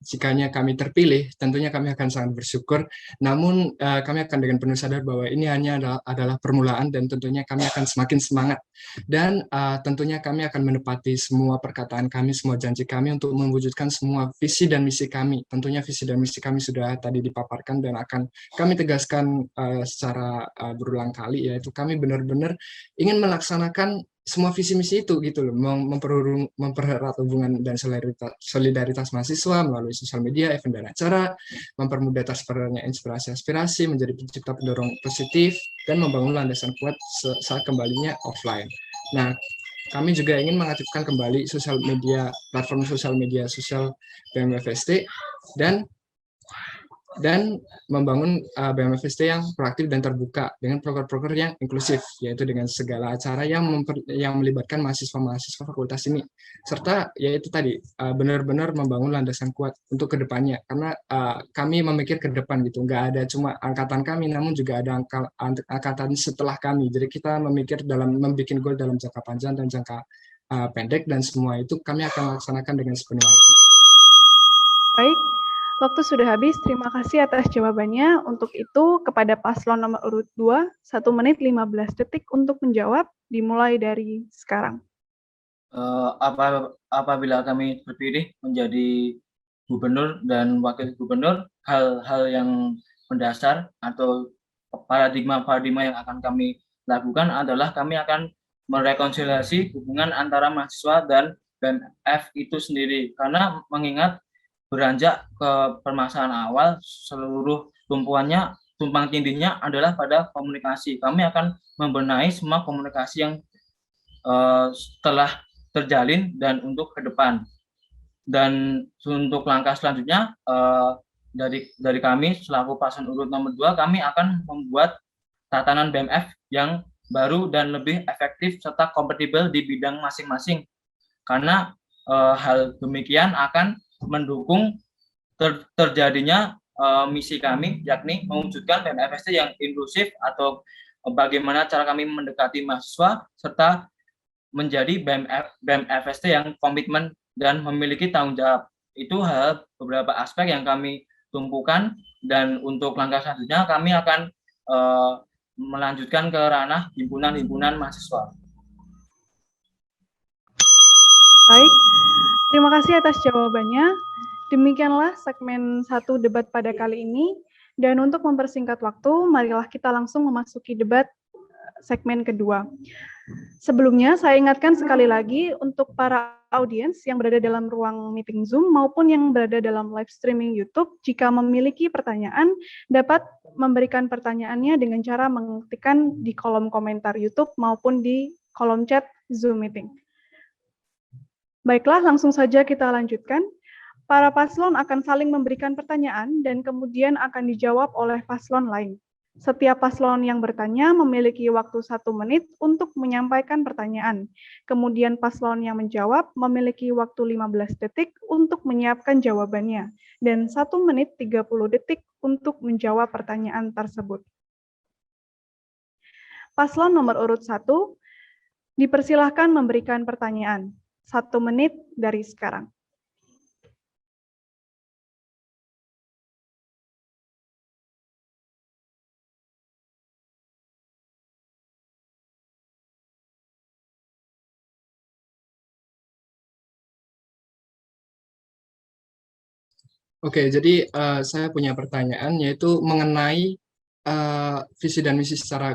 jikanya kami terpilih, tentunya kami akan sangat bersyukur. Namun kami akan dengan penuh sadar bahwa ini hanya adalah permulaan, dan tentunya kami akan semakin semangat. Dan tentunya kami akan menepati semua perkataan kami, semua janji kami untuk mewujudkan semua visi dan misi kami. Tentunya visi dan misi kami sudah tadi dipaparkan dan akan kami tegaskan secara berulang kali, yaitu kami benar-benar ingin melaksanakan semua visi misi itu gitu loh, mempererat hubungan dan solidaritas mahasiswa melalui sosial media, event dan acara, mempermudah tersebarnya inspirasi aspirasi, menjadi pencipta pendorong positif, dan membangun landasan kuat saat kembalinya offline. Nah, kami juga ingin mengaktifkan kembali platform sosial media BMFST dan membangun BMFST yang proaktif dan terbuka dengan proker-proker yang inklusif, yaitu dengan segala acara yang melibatkan mahasiswa-mahasiswa fakultas ini, serta yaitu tadi benar-benar membangun landasan kuat untuk kedepannya, karena kami memikir ke depan gitu, nggak ada cuma angkatan kami, namun juga ada angkatan setelah kami. Jadi kita memikir dalam membuat goal dalam jangka panjang dan jangka pendek, dan semua itu kami akan laksanakan dengan sepenuh hati. Baik, waktu sudah habis. Terima kasih atas jawabannya. Untuk itu, kepada paslon nomor urut 2, 1 menit 15 detik untuk menjawab, dimulai dari sekarang. Apabila kami terpilih menjadi gubernur dan wakil gubernur, hal-hal yang mendasar atau paradigma yang akan kami lakukan adalah kami akan merekonsiliasi hubungan antara mahasiswa dan BMF itu sendiri, karena mengingat beranjak ke permasalahan awal, seluruh tumpang tindihnya adalah pada komunikasi. Kami akan membenahi semua komunikasi yang telah terjalin dan untuk ke depan. Dan untuk langkah selanjutnya dari kami selaku paslon urut nomor 2, kami akan membuat tatanan BMF yang baru dan lebih efektif serta kompatibel di bidang masing-masing. Karena hal demikian akan mendukung terjadinya misi kami, yakni mewujudkan BMFST yang inklusif, atau bagaimana cara kami mendekati mahasiswa serta menjadi BMFST yang komitmen dan memiliki tanggung jawab. Itu beberapa aspek yang kami tumpukan, dan untuk langkah selanjutnya kami akan melanjutkan ke ranah himpunan-himpunan mahasiswa. Baik, terima kasih atas jawabannya. Demikianlah segmen 1 debat pada kali ini. Dan untuk mempersingkat waktu, marilah kita langsung memasuki debat segmen kedua. Sebelumnya, saya ingatkan sekali lagi untuk para audiens yang berada dalam ruang meeting Zoom maupun yang berada dalam live streaming YouTube, jika memiliki pertanyaan, dapat memberikan pertanyaannya dengan cara mengetikkan di kolom komentar YouTube maupun di kolom chat Zoom meeting. Baiklah, langsung saja kita lanjutkan. Para paslon akan saling memberikan pertanyaan dan kemudian akan dijawab oleh paslon lain. Setiap paslon yang bertanya memiliki waktu 1 menit untuk menyampaikan pertanyaan. Kemudian paslon yang menjawab memiliki waktu 15 detik untuk menyiapkan jawabannya, dan 1 menit 30 detik untuk menjawab pertanyaan tersebut. Paslon nomor urut 1, dipersilahkan memberikan pertanyaan. 1 menit dari sekarang. Oke, jadi saya punya pertanyaan yaitu mengenai visi dan misi secara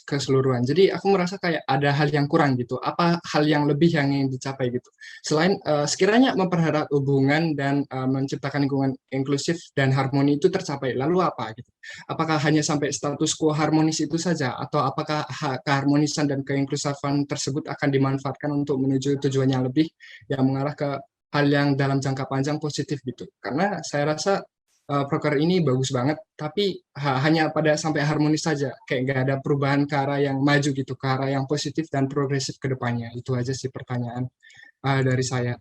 keseluruhan. Jadi aku merasa kayak ada hal yang kurang gitu. Apa hal yang lebih yang ingin dicapai gitu? Selain sekiranya mempererat hubungan dan menciptakan lingkungan inklusif dan harmoni itu tercapai, lalu apa gitu? Apakah hanya sampai status quo harmonis itu saja, atau apakah keharmonisan dan keinklusifan tersebut akan dimanfaatkan untuk menuju tujuan yang lebih yang mengarah ke hal yang dalam jangka panjang positif gitu? Karena saya rasa proker ini bagus banget, tapi hanya pada sampai harmonis saja, kayak nggak ada perubahan ke arah yang maju gitu, ke arah yang positif dan progresif ke depannya. Itu aja sih pertanyaan dari saya.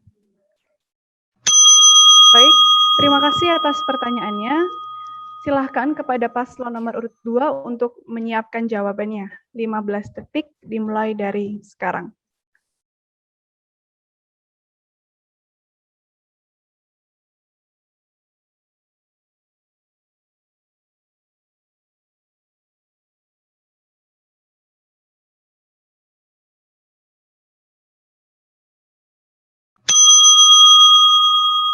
Baik, terima kasih atas pertanyaannya. Silahkan kepada paslon nomor urut 2 untuk menyiapkan jawabannya. 15 detik dimulai dari sekarang.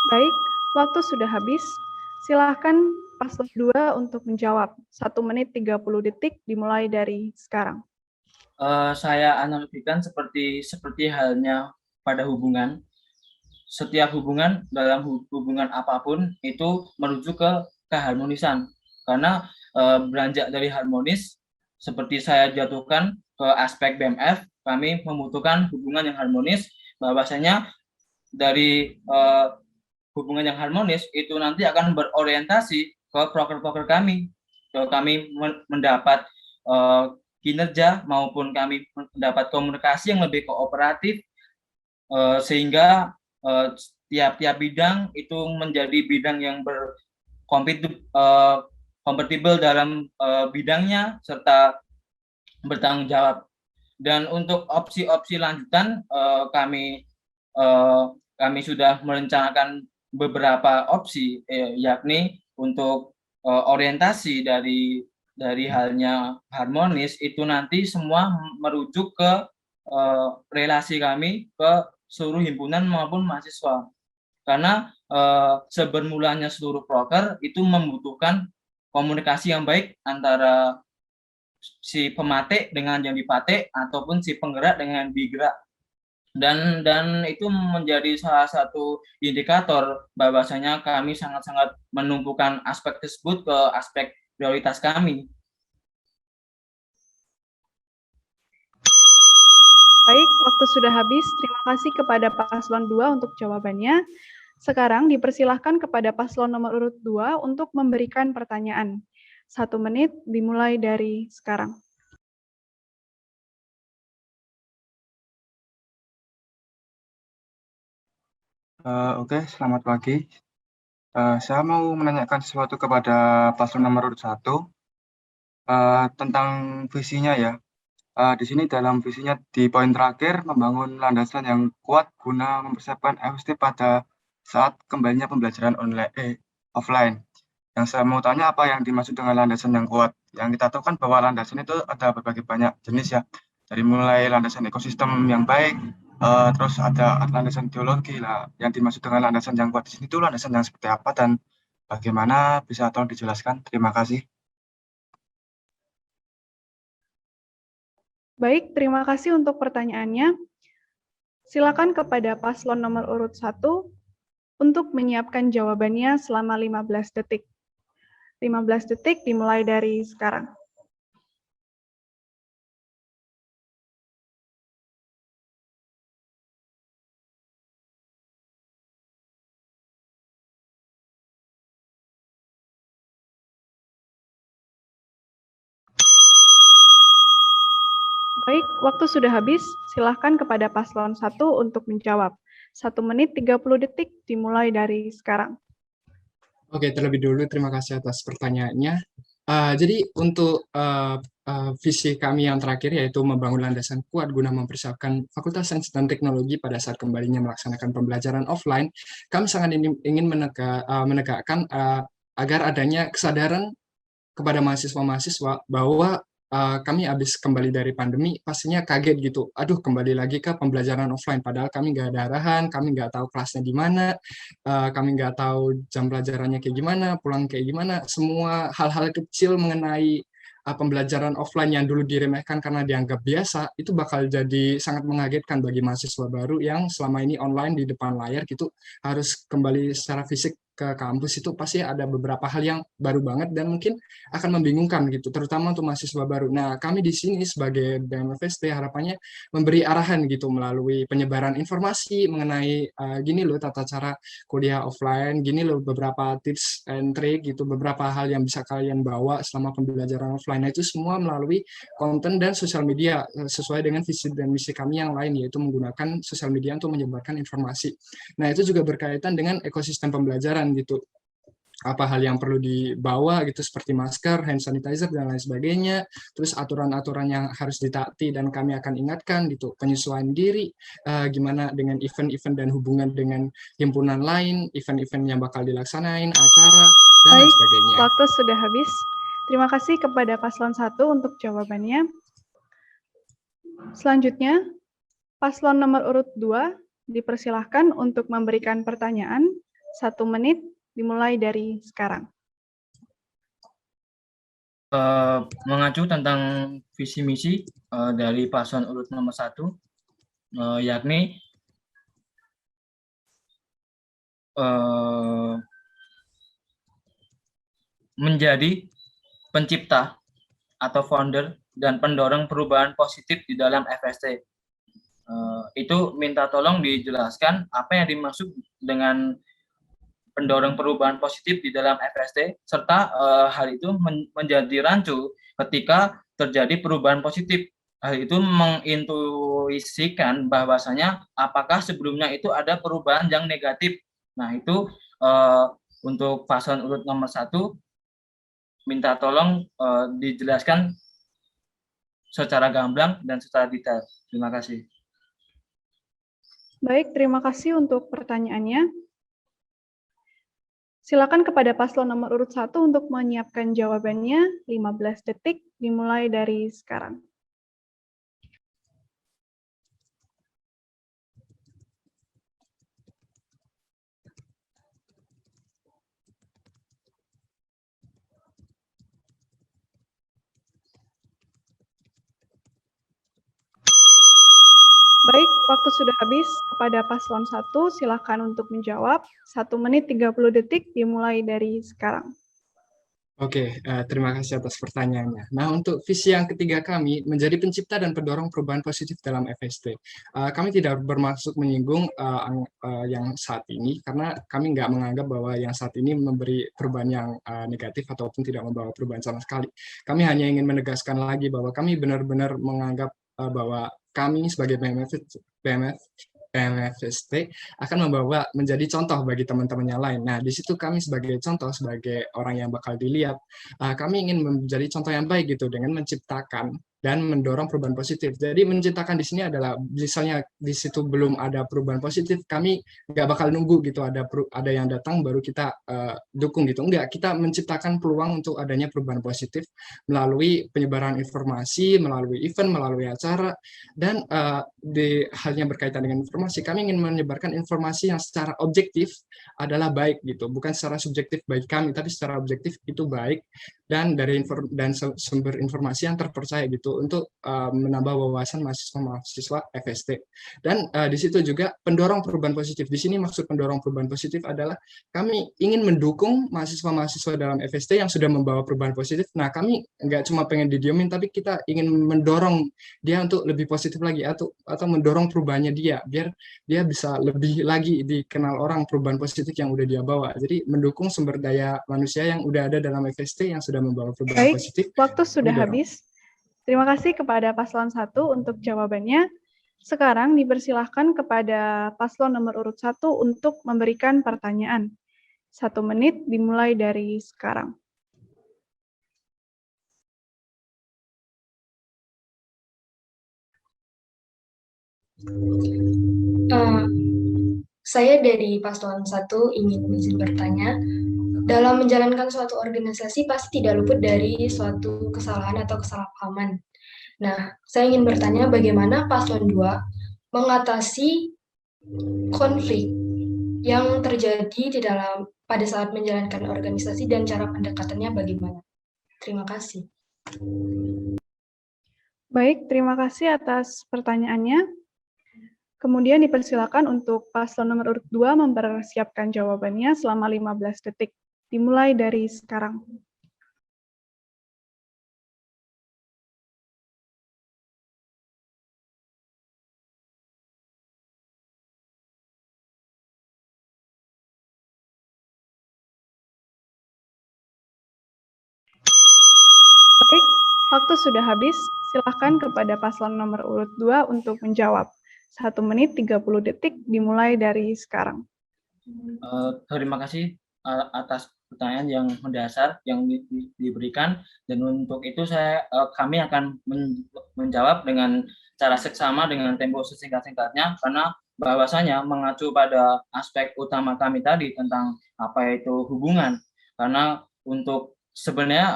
Baik, waktu sudah habis. Silahkan paslon 2 untuk menjawab. 1 menit 30 detik dimulai dari sekarang. Saya analogikan seperti halnya pada hubungan. Setiap hubungan dalam hubungan apapun itu menuju ke keharmonisan. Karena beranjak dari harmonis, seperti saya jatuhkan ke aspek BMF, kami membutuhkan hubungan yang harmonis, bahwasanya dari hubungan yang harmonis itu nanti akan berorientasi ke proker-proker kami. Kami mendapat kinerja maupun kami mendapat komunikasi yang lebih kooperatif, sehingga tiap-tiap bidang itu menjadi bidang yang berkompatibel dalam bidangnya serta bertanggung jawab. Dan untuk opsi-opsi lanjutan kami sudah merencanakan beberapa opsi, yakni untuk orientasi dari halnya harmonis itu nanti semua merujuk ke relasi kami ke seluruh himpunan maupun mahasiswa. Karena sebermulanya seluruh proker itu membutuhkan komunikasi yang baik antara si pematik dengan yang dipatik ataupun si penggerak dengan digerak. Dan itu menjadi salah satu indikator bahwasanya kami sangat-sangat menumpukan aspek tersebut ke aspek prioritas kami. Baik, waktu sudah habis. Terima kasih kepada paslon 2 untuk jawabannya. Sekarang dipersilahkan kepada paslon nomor urut 2 untuk memberikan pertanyaan. 1 menit dimulai dari sekarang. Oke, selamat pagi. Saya mau menanyakan sesuatu kepada paslon nomor urut 1 tentang visinya ya. Di sini dalam visinya di poin terakhir membangun landasan yang kuat guna mempersiapkan FST pada saat kembalinya pembelajaran offline. Yang saya mau tanya apa yang dimaksud dengan landasan yang kuat? Yang kita tahu kan bahwa landasan itu ada berbagai banyak jenis ya. Dari mulai landasan ekosistem yang baik, terus ada landasan teologi lah. Yang dimaksud dengan landasan yang kuat di sini itu landasan yang seperti apa dan bagaimana, bisa tolong dijelaskan? Terima kasih. Baik, terima kasih untuk pertanyaannya. Silakan kepada paslon nomor urut 1 untuk menyiapkan jawabannya selama 15 detik. 15 detik dimulai dari sekarang. Baik, waktu sudah habis. Silahkan kepada paslon 1 untuk menjawab. 1 menit 30 detik dimulai dari sekarang. Oke, terlebih dulu terima kasih atas pertanyaannya. Jadi untuk visi kami yang terakhir yaitu membangun landasan kuat guna mempersiapkan Fakultas Sains dan Teknologi pada saat kembalinya melaksanakan pembelajaran offline, kami sangat ingin menegakkan agar adanya kesadaran kepada mahasiswa-mahasiswa bahwa kami habis kembali dari pandemi, pastinya kaget gitu. Aduh, kembali lagi ke pembelajaran offline. Padahal kami nggak ada arahan, kami nggak tahu kelasnya di mana, kami nggak tahu jam pelajarannya kayak gimana, pulang kayak gimana. Semua hal-hal kecil mengenai pembelajaran offline yang dulu diremehkan karena dianggap biasa, itu bakal jadi sangat mengagetkan bagi mahasiswa baru yang selama ini online di depan layar gitu, harus kembali secara fisik ke kampus. Itu pasti ada beberapa hal yang baru banget dan mungkin akan membingungkan gitu, terutama untuk mahasiswa baru. Nah, kami di sini sebagai BMFST harapannya memberi arahan gitu melalui penyebaran informasi mengenai gini loh tata cara kuliah offline, gini loh beberapa tips and trick gitu, beberapa hal yang bisa kalian bawa selama pembelajaran offline. Nah, itu semua melalui konten dan sosial media sesuai dengan visi dan misi kami yang lain, yaitu menggunakan sosial media untuk menyebarkan informasi. Nah, itu juga berkaitan dengan ekosistem pembelajaran gitu. Apa hal yang perlu dibawa gitu seperti masker, hand sanitizer dan lain sebagainya, terus aturan-aturan yang harus ditaati dan kami akan ingatkan gitu, penyesuaian diri, gimana dengan event-event dan hubungan dengan himpunan lain, event-event yang bakal dilaksanain, acara dan lain Baik, sebagainya. waktu sudah habis. Terima kasih kepada paslon 1 untuk jawabannya. Selanjutnya, paslon nomor urut 2 dipersilahkan untuk memberikan pertanyaan 1 menit dimulai dari sekarang. Mengacu tentang visi misi dari paslon urut nomor 1, yakni menjadi pencipta atau founder dan pendorong perubahan positif di dalam FST. Itu minta tolong dijelaskan apa yang dimaksud dengan pendorong perubahan positif di dalam FST, serta hal itu menjadi rancu ketika terjadi perubahan positif. Hal itu mengintuisikan bahwasanya apakah sebelumnya itu ada perubahan yang negatif. Nah, itu untuk paslon urut nomor 1, minta tolong dijelaskan secara gamblang dan secara detail. Terima kasih. Baik, terima kasih untuk pertanyaannya. Silakan kepada paslon nomor urut 1 untuk menyiapkan jawabannya 15 detik dimulai dari sekarang. Baik, waktu sudah habis. Kepada paslon 1, silakan untuk menjawab. 1 menit 30 detik dimulai dari sekarang. Oke, terima kasih atas pertanyaannya. Nah, untuk visi yang ketiga kami, menjadi pencipta dan pendorong perubahan positif dalam FST. Kami tidak bermaksud menyinggung yang saat ini, karena kami nggak menganggap bahwa yang saat ini memberi perubahan yang negatif ataupun tidak membawa perubahan sama sekali. Kami hanya ingin menegaskan lagi bahwa kami benar-benar menganggap bahwa kami sebagai BMFST akan membawa menjadi contoh bagi teman-teman yang lain. Nah, di situ kami sebagai contoh, sebagai orang yang bakal dilihat, kami ingin menjadi contoh yang baik gitu dengan menciptakan dan mendorong perubahan positif. Jadi menciptakan di sini adalah misalnya di situ belum ada perubahan positif, kami nggak bakal nunggu gitu ada yang datang baru kita dukung gitu. Enggak, kita menciptakan peluang untuk adanya perubahan positif melalui penyebaran informasi, melalui event, melalui acara, dan di halnya berkaitan dengan informasi, kami ingin menyebarkan informasi yang secara objektif adalah baik gitu, bukan secara subjektif bagi kami, tapi secara objektif itu baik dan dari sumber informasi yang terpercaya gitu untuk menambah wawasan mahasiswa FST. Dan di situ juga pendorong perubahan positif. Di sini maksud pendorong perubahan positif adalah kami ingin mendukung mahasiswa-mahasiswa dalam FST yang sudah membawa perubahan positif. Nah, kami nggak cuma pengen didiemin, tapi kita ingin mendorong dia untuk lebih positif lagi atau mendorong perubahannya dia biar dia bisa lebih lagi dikenal orang perubahan positif yang udah dia bawa. Jadi mendukung sumber daya manusia yang udah ada dalam FST yang sudah membawa perubahan Baik, positif. waktu sudah Didorong. habis. Terima kasih kepada paslon 1 untuk jawabannya. Sekarang dipersilahkan kepada paslon nomor urut 1 untuk memberikan pertanyaan. 1 menit dimulai dari sekarang. Saya dari paslon 1 ingin izin bertanya. Dalam menjalankan suatu organisasi pasti tidak luput dari suatu kesalahan atau kesalahpahaman. Nah, saya ingin bertanya bagaimana paslon 2 mengatasi konflik yang terjadi pada saat menjalankan organisasi dan cara pendekatannya bagaimana? Terima kasih. Baik, terima kasih atas pertanyaannya. Kemudian dipersilakan untuk paslon nomor urut 2 mempersiapkan jawabannya selama 15 detik. Dimulai dari sekarang. Baik, waktu sudah habis. Silakan kepada paslon nomor urut 2 untuk menjawab. 1 menit 30 detik dimulai dari sekarang. Terima kasih atas pertanyaan yang mendasar yang diberikan, dan untuk itu kami akan menjawab dengan cara seksama dengan tempo sesingkat-singkatnya, karena bahwasanya mengacu pada aspek utama kami tadi tentang apa itu hubungan, karena untuk sebenarnya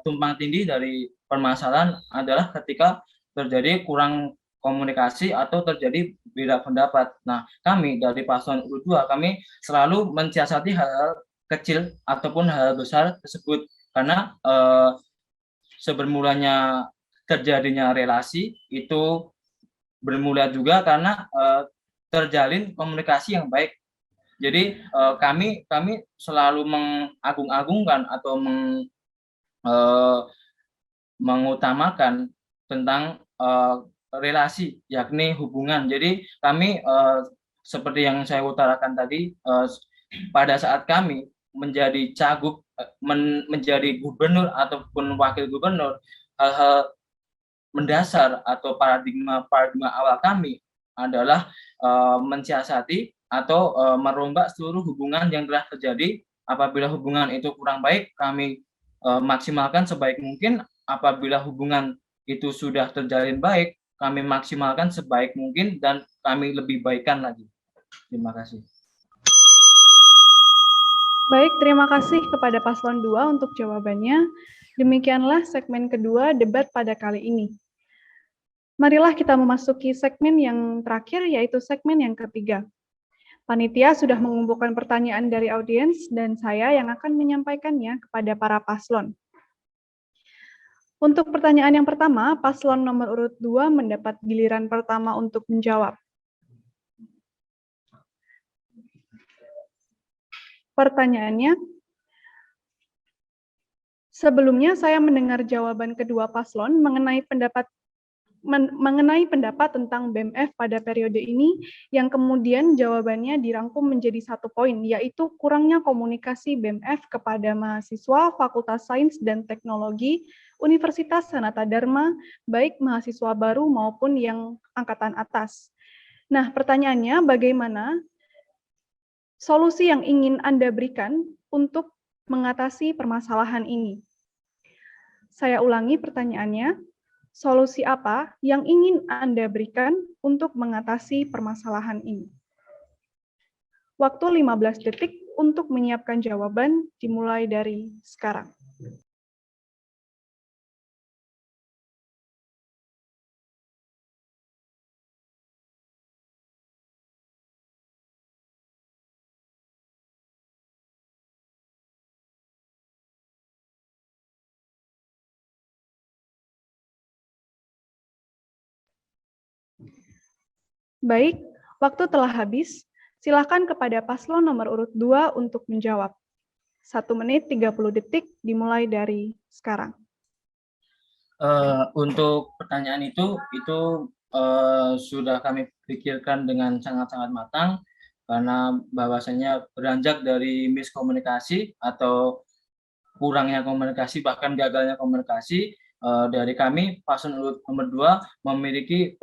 tumpang tindih dari permasalahan adalah ketika terjadi kurang komunikasi atau terjadi beda pendapat. Nah, kami dari paslon urut 2 kami selalu mensiasati hal-hal kecil ataupun hal besar tersebut, karena sebermulanya terjadinya relasi itu bermula juga karena terjalin komunikasi yang baik. Jadi kami selalu mengagung-agungkan atau mengutamakan tentang relasi, yakni hubungan. Jadi kami seperti yang saya utarakan tadi, pada saat kami menjadi cagup, menjadi gubernur ataupun wakil gubernur, hal-hal mendasar atau paradigma awal kami adalah mensiasati atau merombak seluruh hubungan yang telah terjadi. Apabila hubungan itu kurang baik, kami maksimalkan sebaik mungkin. Apabila hubungan itu sudah terjalin baik, kami maksimalkan sebaik mungkin dan kami lebih baikkan lagi. Terima kasih. Baik, terima kasih kepada paslon 2 untuk jawabannya. Demikianlah segmen kedua debat pada kali ini. Marilah kita memasuki segmen yang terakhir, yaitu segmen yang ketiga. Panitia sudah mengumpulkan pertanyaan dari audiens dan saya yang akan menyampaikannya kepada para paslon. Untuk pertanyaan yang pertama, paslon nomor urut 2 mendapat giliran pertama untuk menjawab. Pertanyaannya, sebelumnya saya mendengar jawaban kedua paslon mengenai pendapat tentang BMF pada periode ini, yang kemudian jawabannya dirangkum menjadi 1 poin, yaitu kurangnya komunikasi BMF kepada mahasiswa Fakultas Sains dan Teknologi Universitas Sanata Dharma, baik mahasiswa baru maupun yang angkatan atas. Nah, pertanyaannya bagaimana solusi yang ingin Anda berikan untuk mengatasi permasalahan ini? Saya ulangi pertanyaannya. Solusi apa yang ingin Anda berikan untuk mengatasi permasalahan ini? Waktu 15 detik untuk menyiapkan jawaban dimulai dari sekarang. Baik, waktu telah habis. Silakan kepada paslon nomor urut 2 untuk menjawab. 1 menit 30 detik dimulai dari sekarang. Untuk pertanyaan itu sudah kami pikirkan dengan sangat-sangat matang karena bahwasanya beranjak dari miskomunikasi atau kurangnya komunikasi bahkan gagalnya komunikasi dari kami paslon urut nomor 2 memiliki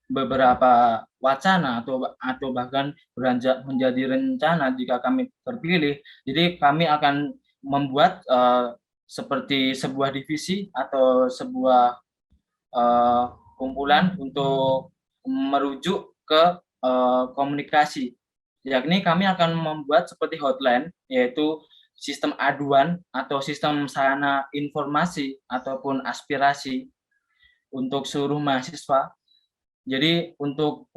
beberapa wacana atau bahkan beranjak menjadi rencana jika kami terpilih. Jadi kami akan membuat seperti sebuah divisi atau sebuah kumpulan untuk merujuk ke komunikasi. Yakni kami akan membuat seperti hotline, yaitu sistem aduan atau sistem sarana informasi ataupun aspirasi untuk seluruh mahasiswa. Jadi untuk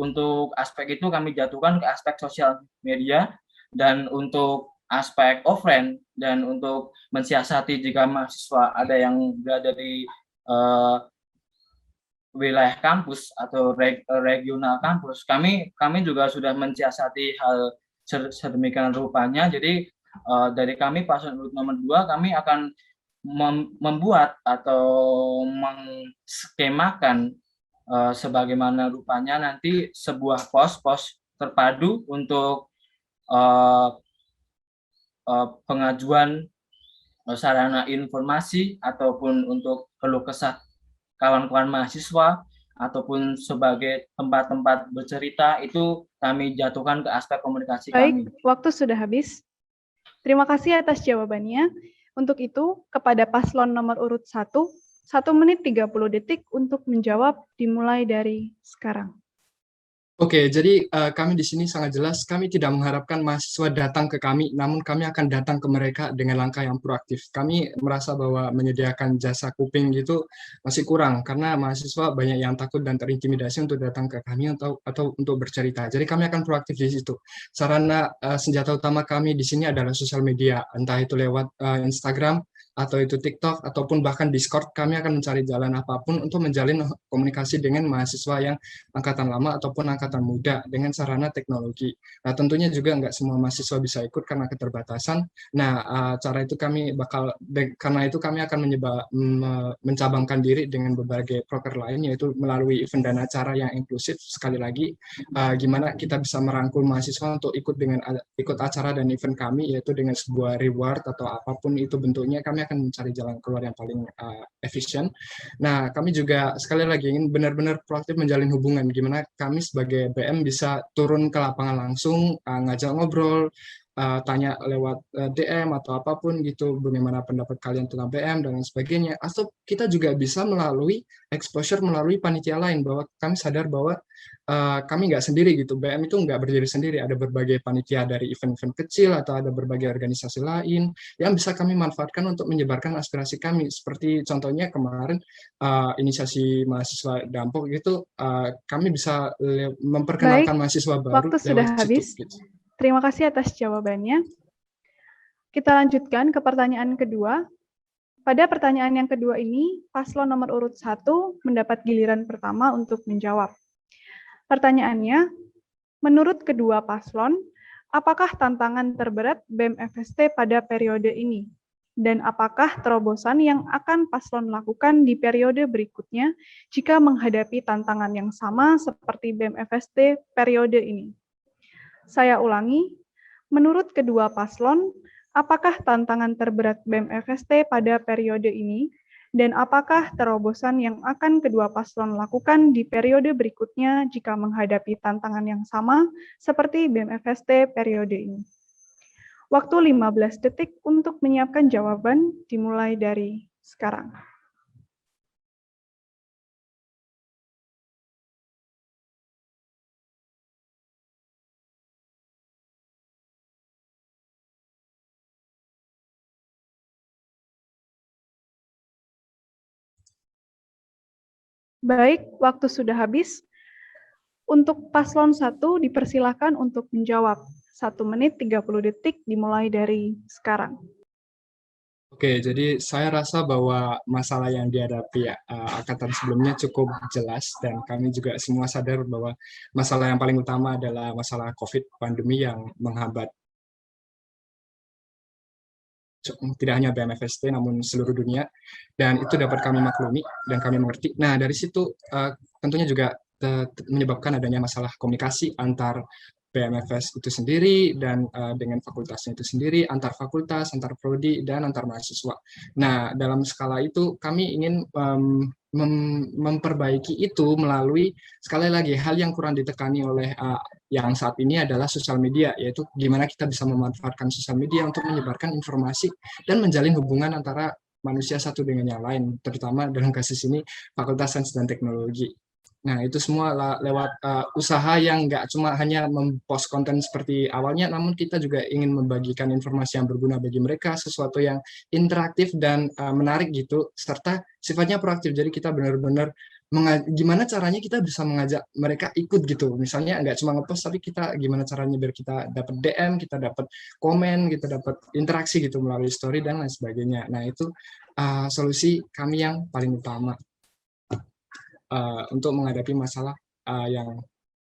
aspek itu kami jatuhkan ke aspek sosial media, dan untuk aspek offline dan untuk mensiasati jika mahasiswa ada yang berada di wilayah kampus atau regional kampus, kami juga sudah mensiasati hal sedemikian rupanya. Jadi dari kami paslon urut nomor 2 kami akan membuat atau mengskemakan sebagaimana rupanya nanti sebuah pos terpadu untuk pengajuan sarana informasi ataupun untuk keluh kesah kawan-kawan mahasiswa ataupun sebagai tempat-tempat bercerita, itu kami jatuhkan ke aspek komunikasi kami. Baik, waktu sudah habis. Terima kasih atas jawabannya. Untuk itu, kepada paslon nomor urut 1, 1 menit 30 detik untuk menjawab dimulai dari sekarang. Oke, jadi kami di sini sangat jelas, kami tidak mengharapkan mahasiswa datang ke kami, namun kami akan datang ke mereka dengan langkah yang proaktif. Kami merasa bahwa menyediakan jasa kuping gitu masih kurang, karena mahasiswa banyak yang takut dan terintimidasi untuk datang ke kami atau untuk bercerita. Jadi kami akan proaktif di situ. Sarana senjata utama kami di sini adalah sosial media, entah itu lewat Instagram, atau itu TikTok, ataupun bahkan Discord. Kami akan mencari jalan apapun untuk menjalin komunikasi dengan mahasiswa yang angkatan lama ataupun angkatan muda dengan sarana teknologi. Nah, tentunya juga nggak semua mahasiswa bisa ikut karena keterbatasan. Nah, cara itu kami karena itu kami akan mencabangkan diri dengan berbagai proker lain, yaitu melalui event dan acara yang inklusif. Sekali lagi, gimana kita bisa merangkul mahasiswa untuk ikut acara dan event kami, yaitu dengan sebuah reward atau apapun itu bentuknya, kami akan mencari jalan keluar yang paling efisien. Nah, kami juga sekali lagi ingin benar-benar proaktif menjalin hubungan, gimana kami sebagai BM bisa turun ke lapangan langsung, ngajak ngobrol, tanya lewat DM atau apapun gitu, bagaimana pendapat kalian tentang BM dan lain sebagainya. Atau kita juga bisa melalui exposure melalui panitia lain, bahwa kami sadar bahwa kami nggak sendiri gitu. BM itu nggak berdiri sendiri, ada berbagai panitia dari event-event kecil atau ada berbagai organisasi lain yang bisa kami manfaatkan untuk menyebarkan aspirasi kami. Seperti contohnya kemarin inisiasi mahasiswa Dampok gitu, kami bisa memperkenalkan mahasiswa baru. Waktu sudah habis. Gitu. Terima kasih atas jawabannya. Kita lanjutkan ke pertanyaan kedua. Pada pertanyaan yang kedua ini, paslon nomor urut 1 mendapat giliran pertama untuk menjawab. Pertanyaannya, menurut kedua paslon, apakah tantangan terberat BEM FST pada periode ini? Dan apakah terobosan yang akan paslon lakukan di periode berikutnya jika menghadapi tantangan yang sama seperti BEM FST periode ini? Saya ulangi, menurut kedua paslon, apakah tantangan terberat BEM FST pada periode ini, dan apakah terobosan yang akan kedua paslon lakukan di periode berikutnya jika menghadapi tantangan yang sama seperti BEM FST periode ini? Waktu 15 detik untuk menyiapkan jawaban dimulai dari sekarang. Baik, waktu sudah habis. Untuk paslon 1 dipersilakan untuk menjawab. 1 menit 30 detik dimulai dari sekarang. Oke, jadi saya rasa bahwa masalah yang dihadapi angkatan sebelumnya cukup jelas dan kami juga semua sadar bahwa masalah yang paling utama adalah masalah COVID pandemi yang menghambat tidak hanya BMFST namun seluruh dunia, dan itu dapat kami maklumi dan kami mengerti. Nah, dari situ tentunya juga menyebabkan adanya masalah komunikasi antar BMFS itu sendiri dan dengan fakultasnya itu sendiri, antar fakultas, antar prodi, dan antar mahasiswa. Nah, dalam skala itu kami ingin memperbaiki itu melalui, sekali lagi, hal yang kurang ditekani oleh yang saat ini adalah sosial media, yaitu gimana kita bisa memanfaatkan sosial media untuk menyebarkan informasi dan menjalin hubungan antara manusia satu dengan yang lain, terutama dalam kasus ini Fakultas Sains dan Teknologi. Nah, itu semua lewat usaha yang nggak cuma hanya mempost konten seperti awalnya, namun kita juga ingin membagikan informasi yang berguna bagi mereka, sesuatu yang interaktif dan menarik gitu, serta sifatnya proaktif. Jadi kita benar-benar gimana caranya kita bisa mengajak mereka ikut gitu. Misalnya nggak cuma ngepost, tapi kita gimana caranya biar kita dapat DM, kita dapat komen, kita dapat interaksi gitu melalui story dan lain sebagainya. Nah, itu solusi kami yang paling utama untuk menghadapi masalah yang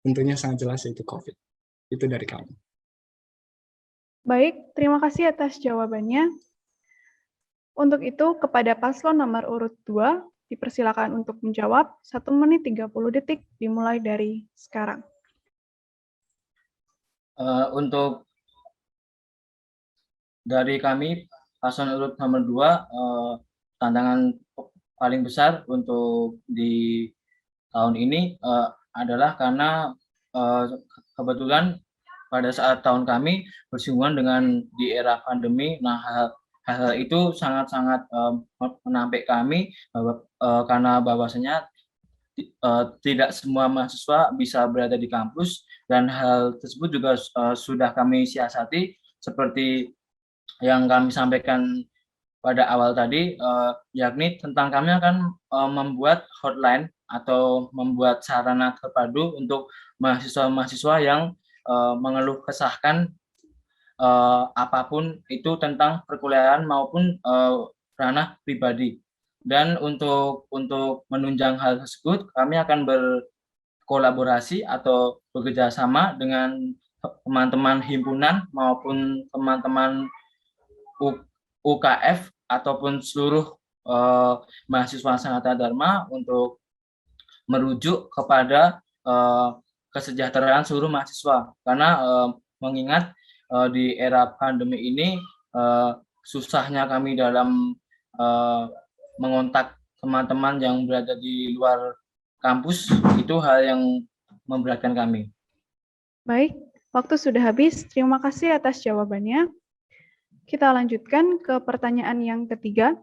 tentunya sangat jelas, yaitu COVID. Itu dari kami. Baik, terima kasih atas jawabannya. Untuk itu, kepada paslon nomor urut 2, dipersilakan untuk menjawab. 1 menit 30 detik dimulai dari sekarang. Untuk dari kami, paslon urut nomor 2, tantangan paling besar untuk di tahun ini adalah karena kebetulan pada saat tahun kami bersinggungan dengan di era pandemi. Nah, hal itu sangat-sangat menampik kami karena bahwasanya tidak semua mahasiswa bisa berada di kampus, dan hal tersebut juga sudah kami siasati seperti yang kami sampaikan pada awal tadi, yakni tentang kami akan membuat hotline atau membuat sarana terpadu untuk mahasiswa-mahasiswa yang mengeluh kesahkan apapun itu tentang perkuliahan maupun ranah pribadi. Dan untuk menunjang hal tersebut, kami akan berkolaborasi atau bekerja sama dengan teman-teman himpunan maupun teman-teman UKF ataupun seluruh mahasiswa Sanata Dharma untuk merujuk kepada kesejahteraan seluruh mahasiswa. Karena mengingat di era pandemi ini susahnya kami dalam mengontak teman-teman yang berada di luar kampus, itu hal yang memberatkan kami. Baik, waktu sudah habis. Terima kasih atas jawabannya. Kita lanjutkan ke pertanyaan yang ketiga.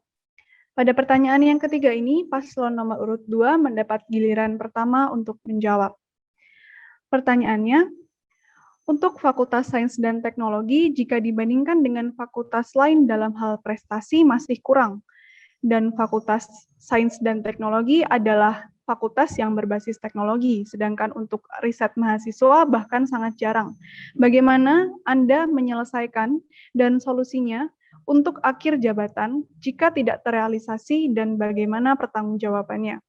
Pada pertanyaan yang ketiga ini, paslon nomor urut 2 mendapat giliran pertama untuk menjawab. Pertanyaannya, untuk Fakultas Sains dan Teknologi, jika dibandingkan dengan fakultas lain dalam hal prestasi masih kurang, dan Fakultas Sains dan Teknologi adalah fakultas yang berbasis teknologi, sedangkan untuk riset mahasiswa bahkan sangat jarang. Bagaimana Anda menyelesaikan dan solusinya untuk akhir jabatan jika tidak terrealisasi dan bagaimana pertanggungjawabannya?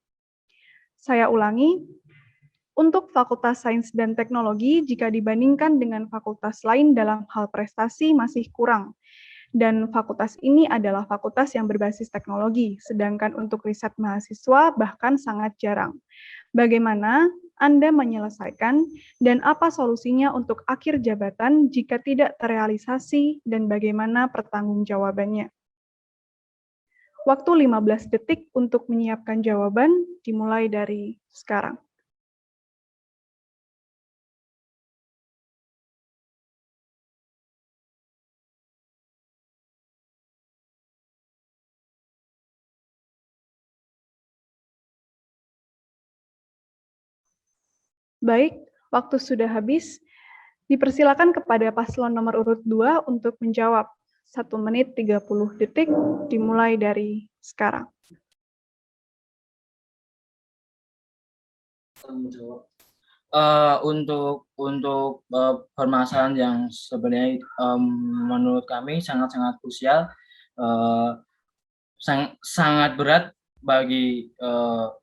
Saya ulangi, untuk Fakultas Sains dan Teknologi jika dibandingkan dengan fakultas lain dalam hal prestasi masih kurang, dan fakultas ini adalah fakultas yang berbasis teknologi, sedangkan untuk riset mahasiswa bahkan sangat jarang. Bagaimana Anda menyelesaikan dan apa solusinya untuk akhir jabatan jika tidak terrealisasi dan bagaimana pertanggungjawabannya? Waktu 15 detik untuk menyiapkan jawaban dimulai dari sekarang. Baik, waktu sudah habis. Dipersilakan kepada paslon nomor urut 2 untuk menjawab. 1 menit 30 detik dimulai dari sekarang. Untuk permasalahan yang sebenarnya menurut kami sangat-sangat krusial, sangat berat bagi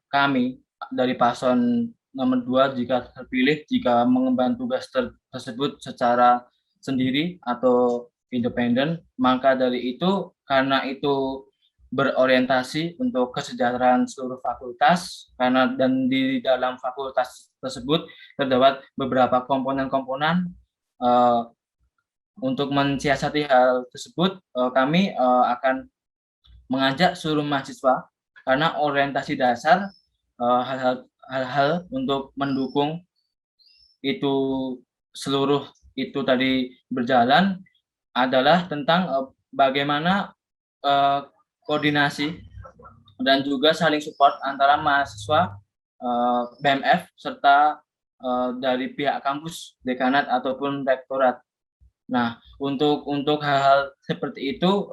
kami dari paslon nomor 2 jika terpilih, jika mengemban tugas tersebut secara sendiri atau independen. Maka dari itu, karena itu berorientasi untuk kesejahteraan seluruh fakultas, dan di dalam fakultas tersebut terdapat beberapa komponen-komponen. Untuk mensiasati hal tersebut, kami akan mengajak seluruh mahasiswa, karena orientasi dasar hal-hal untuk mendukung itu seluruh itu tadi berjalan adalah tentang bagaimana koordinasi dan juga saling support antara mahasiswa, BMF, serta dari pihak kampus, dekanat ataupun rektorat. Nah, untuk hal-hal seperti itu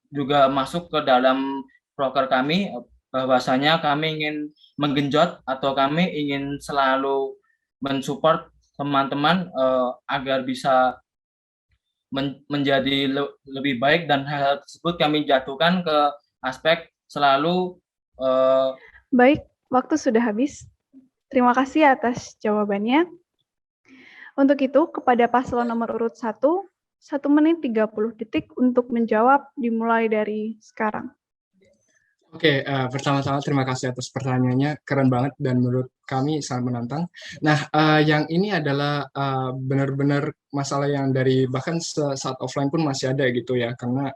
juga masuk ke dalam proker kami, bahwasanya kami ingin menggenjot atau kami ingin selalu mensupport teman-teman agar bisa menjadi lebih baik, dan hal tersebut kami jatuhkan ke aspek selalu. Baik, waktu sudah habis. Terima kasih atas jawabannya. Untuk itu, kepada paslon nomor urut 1, 1 menit 30 detik untuk menjawab dimulai dari sekarang. Oke, pertama-tama terima kasih atas pertanyaannya, keren banget dan menurut kami sangat menantang. Nah, yang ini adalah benar-benar masalah yang dari bahkan saat offline pun masih ada gitu ya, karena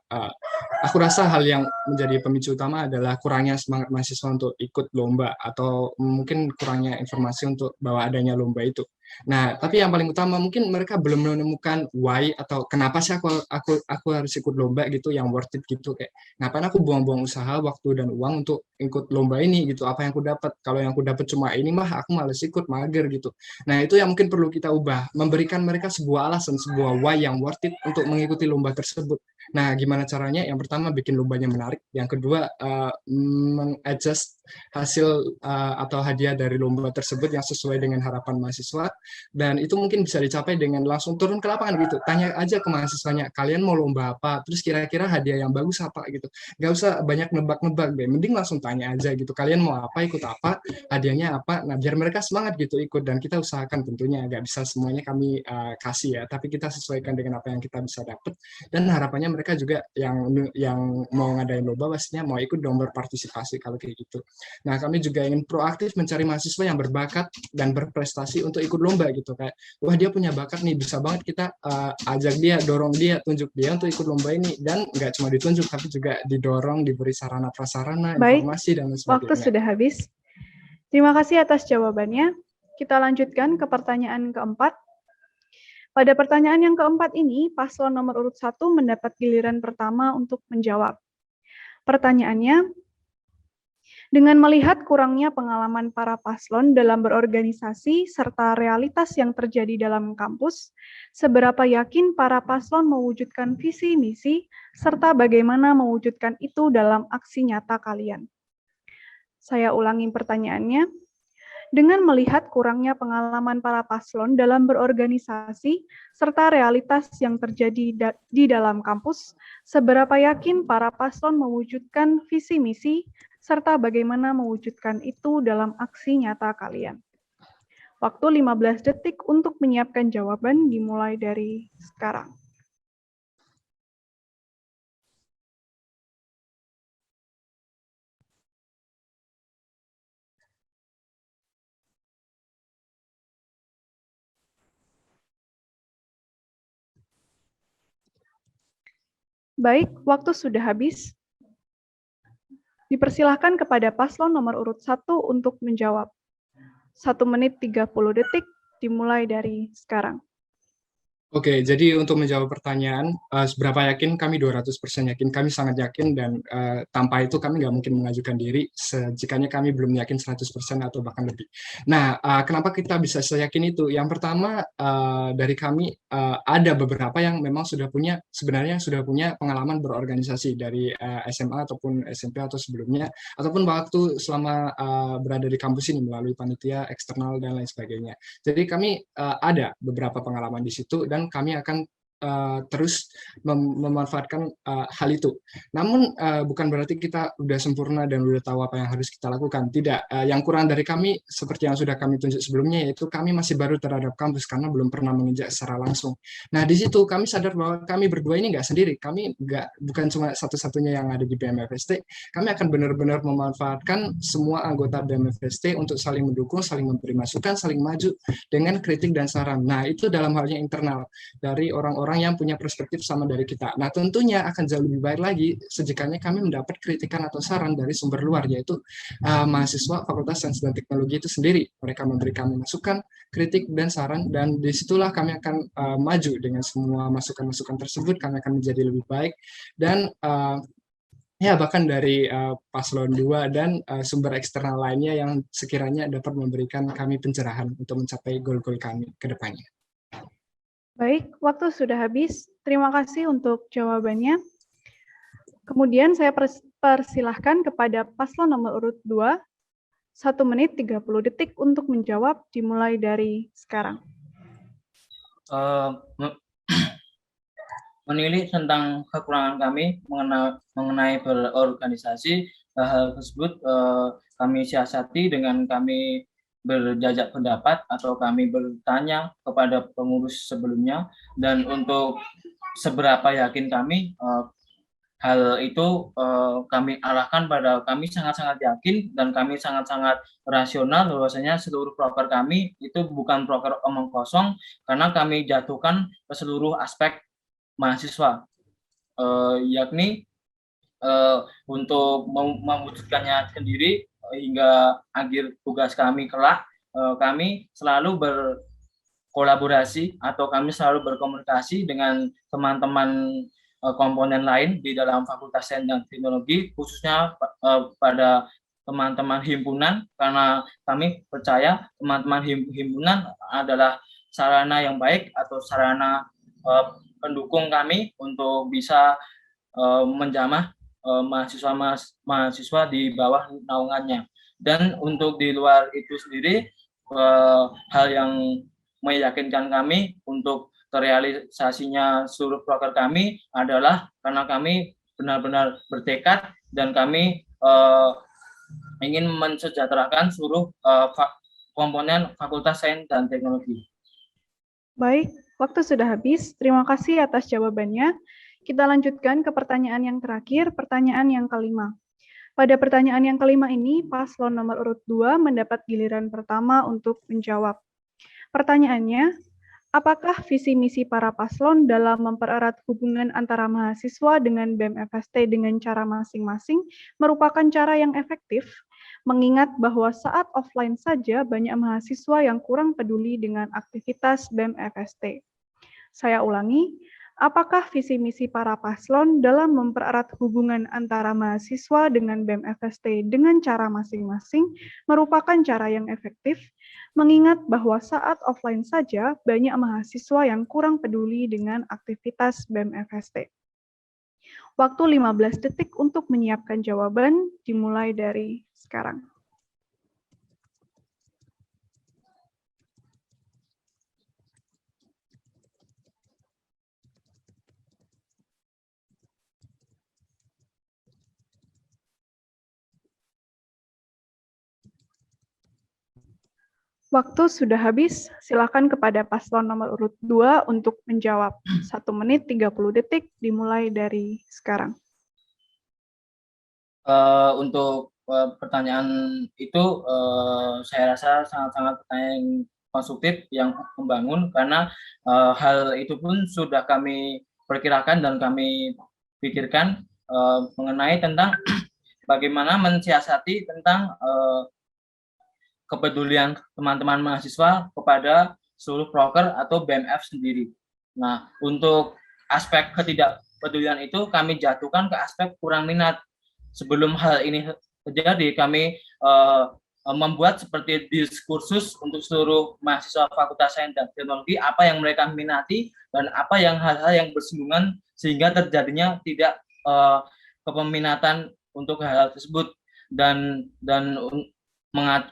aku rasa hal yang menjadi pemicu utama adalah kurangnya semangat mahasiswa untuk ikut lomba, atau mungkin kurangnya informasi untuk bahwa adanya lomba itu. Nah, tapi yang paling utama mungkin mereka belum menemukan why atau kenapa sih aku harus ikut lomba gitu yang worth it gitu, kayak ngapain aku buang-buang usaha, waktu dan uang untuk ikut lomba ini gitu, apa yang aku dapat? Kalau yang aku dapat cuma ini mah aku males ikut, mager gitu. Nah, itu yang mungkin perlu kita ubah, memberikan mereka sebuah alasan, sebuah why yang worth it untuk mengikuti lomba tersebut. Nah, gimana caranya? Yang pertama bikin lombanya menarik, yang kedua mengadjust hasil atau hadiah dari lomba tersebut yang sesuai dengan harapan mahasiswa, dan itu mungkin bisa dicapai dengan langsung turun ke lapangan gitu, tanya aja ke mahasiswanya, kalian mau lomba apa, terus kira-kira hadiah yang bagus apa gitu. Gak usah banyak nebak-nebak deh, mending langsung tanya aja gitu, kalian mau apa, ikut apa, hadiahnya apa. Nah, biar mereka semangat gitu ikut, dan kita usahakan tentunya gak bisa semuanya kami kasih ya, tapi kita sesuaikan dengan apa yang kita bisa dapat, dan harapannya mereka juga yang mau ngadain lomba pastinya mau ikut dong, berpartisipasi kalau kayak gitu. Nah, kami juga ingin proaktif mencari mahasiswa yang berbakat dan berprestasi untuk ikut lomba gitu, kayak wah dia punya bakat nih, bisa banget kita ajak dia, dorong dia, tunjuk dia untuk ikut lomba ini, dan nggak cuma ditunjuk tapi juga didorong, diberi sarana prasarana, informasi dan lain sebagainya. Waktu sudah habis. Terima kasih atas jawabannya. Kita lanjutkan ke pertanyaan keempat. Pada pertanyaan yang keempat ini, paslon nomor urut 1 mendapat giliran pertama untuk menjawab. Pertanyaannya, dengan melihat kurangnya pengalaman para paslon dalam berorganisasi serta realitas yang terjadi dalam kampus, seberapa yakin para paslon mewujudkan visi misi serta bagaimana mewujudkan itu dalam aksi nyata kalian? Saya ulangi pertanyaannya. Dengan melihat kurangnya pengalaman para paslon dalam berorganisasi serta realitas yang terjadi di dalam kampus, seberapa yakin para paslon mewujudkan visi misi serta bagaimana mewujudkan itu dalam aksi nyata kalian? Waktu 15 detik untuk menyiapkan jawaban dimulai dari sekarang. Baik, waktu sudah habis. Dipersilahkan kepada paslon nomor urut 1 untuk menjawab. 1 menit 30 detik dimulai dari sekarang. Oke, jadi untuk menjawab pertanyaan, seberapa yakin? Kami 200% yakin, kami sangat yakin, dan tanpa itu kami nggak mungkin mengajukan diri, jikanya kami belum yakin 100% atau bahkan lebih. Nah, kenapa kita bisa seyakin itu? Yang pertama, dari kami ada beberapa yang memang sebenarnya sudah punya pengalaman berorganisasi dari SMA ataupun SMP atau sebelumnya, ataupun waktu selama berada di kampus ini melalui panitia, eksternal, dan lain sebagainya. Jadi kami ada beberapa pengalaman di situ, dan kami akan terus memanfaatkan hal itu. Namun bukan berarti kita udah sempurna dan udah tahu apa yang harus kita lakukan. Tidak. Yang kurang dari kami, seperti yang sudah kami tunjuk sebelumnya, yaitu kami masih baru terhadap kampus karena belum pernah menginjak secara langsung. Nah, di situ kami sadar bahwa kami berdua ini nggak sendiri. Kami bukan cuma satu-satunya yang ada di BMFST. Kami akan benar-benar memanfaatkan semua anggota BMFST untuk saling mendukung, saling memberi masukan, saling maju dengan kritik dan saran. Nah, itu dalam halnya internal dari orang-orang yang punya perspektif sama dari kita. Nah, tentunya akan jauh lebih baik lagi sejikanya kami mendapat kritikan atau saran dari sumber luar, yaitu mahasiswa Fakultas Sains dan Teknologi itu sendiri. Mereka memberi kami masukan, kritik, dan saran, dan disitulah kami akan maju dengan semua masukan-masukan tersebut. Kami akan menjadi lebih baik, dan ya bahkan dari paslon 2 dan sumber eksternal lainnya yang sekiranya dapat memberikan kami pencerahan untuk mencapai goal-goal kami ke depannya. Baik, waktu sudah habis. Terima kasih untuk jawabannya. Kemudian saya persilahkan kepada paslon nomor urut 2, 1 menit 30 detik untuk menjawab, dimulai dari sekarang. Menilik tentang kekurangan kami mengenai berorganisasi, hal tersebut kami siasati dengan kami berjajak pendapat atau kami bertanya kepada pengurus sebelumnya, dan untuk seberapa yakin kami, hal itu kami arahkan pada kami sangat-sangat yakin dan kami sangat-sangat rasional bahwasanya seluruh proker kami itu bukan proker omong kosong, karena kami jatuhkan ke seluruh aspek mahasiswa, yakni untuk mewujudkannya sendiri hingga akhir tugas kami kelak, kami selalu berkolaborasi atau kami selalu berkomunikasi dengan teman-teman komponen lain di dalam Fakultas Sains dan Teknologi, khususnya pada teman-teman himpunan, karena kami percaya teman-teman himpunan adalah sarana yang baik atau sarana pendukung kami untuk bisa menjamah mahasiswa di bawah naungannya. Dan untuk di luar itu sendiri, hal yang meyakinkan kami untuk terrealisasinya seluruh proker kami adalah karena kami benar-benar bertekad dan kami ingin mensejahterakan seluruh komponen Fakultas Sains dan Teknologi. Baik, waktu sudah habis. Terima kasih atas jawabannya. Kita lanjutkan ke pertanyaan yang terakhir, pertanyaan yang kelima. Pada pertanyaan yang kelima ini, paslon nomor urut 2 mendapat giliran pertama untuk menjawab. Pertanyaannya, apakah visi misi para paslon dalam mempererat hubungan antara mahasiswa dengan BMFST dengan cara masing-masing merupakan cara yang efektif, mengingat bahwa saat offline saja banyak mahasiswa yang kurang peduli dengan aktivitas BMFST. Saya ulangi, apakah visi misi para paslon dalam mempererat hubungan antara mahasiswa dengan BMFST dengan cara masing-masing merupakan cara yang efektif, mengingat bahwa saat offline saja banyak mahasiswa yang kurang peduli dengan aktivitas BMFST. Waktu 15 detik untuk menyiapkan jawaban, dimulai dari sekarang. Waktu sudah habis, silakan kepada paslon nomor urut 2 untuk menjawab. 1 menit 30 detik dimulai dari sekarang. Untuk pertanyaan itu saya rasa sangat-sangat pertanyaan yang konstruktif, yang membangun, karena hal itu pun sudah kami perkirakan dan kami pikirkan mengenai tentang bagaimana mensiasati tentang kepedulian teman-teman mahasiswa kepada seluruh proker atau BMF sendiri. Nah, untuk aspek ketidakpedulian itu kami jatuhkan ke aspek kurang minat. Sebelum hal ini terjadi, kami membuat seperti diskursus untuk seluruh mahasiswa Fakultas Sains dan Teknologi, apa yang mereka minati dan apa yang hal-hal yang bersinggungan sehingga terjadinya tidak kepeminatan untuk hal-hal tersebut, dan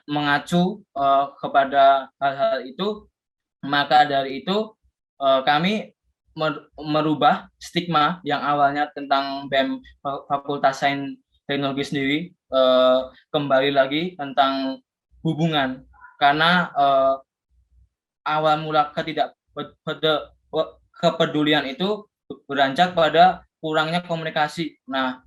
mengacu kepada hal-hal itu, maka dari itu kami merubah stigma yang awalnya tentang BEM Fakultas Sains Teknologi sendiri, kembali lagi tentang hubungan, karena awal mula kepedulian itu beranjak pada kurangnya komunikasi. Nah,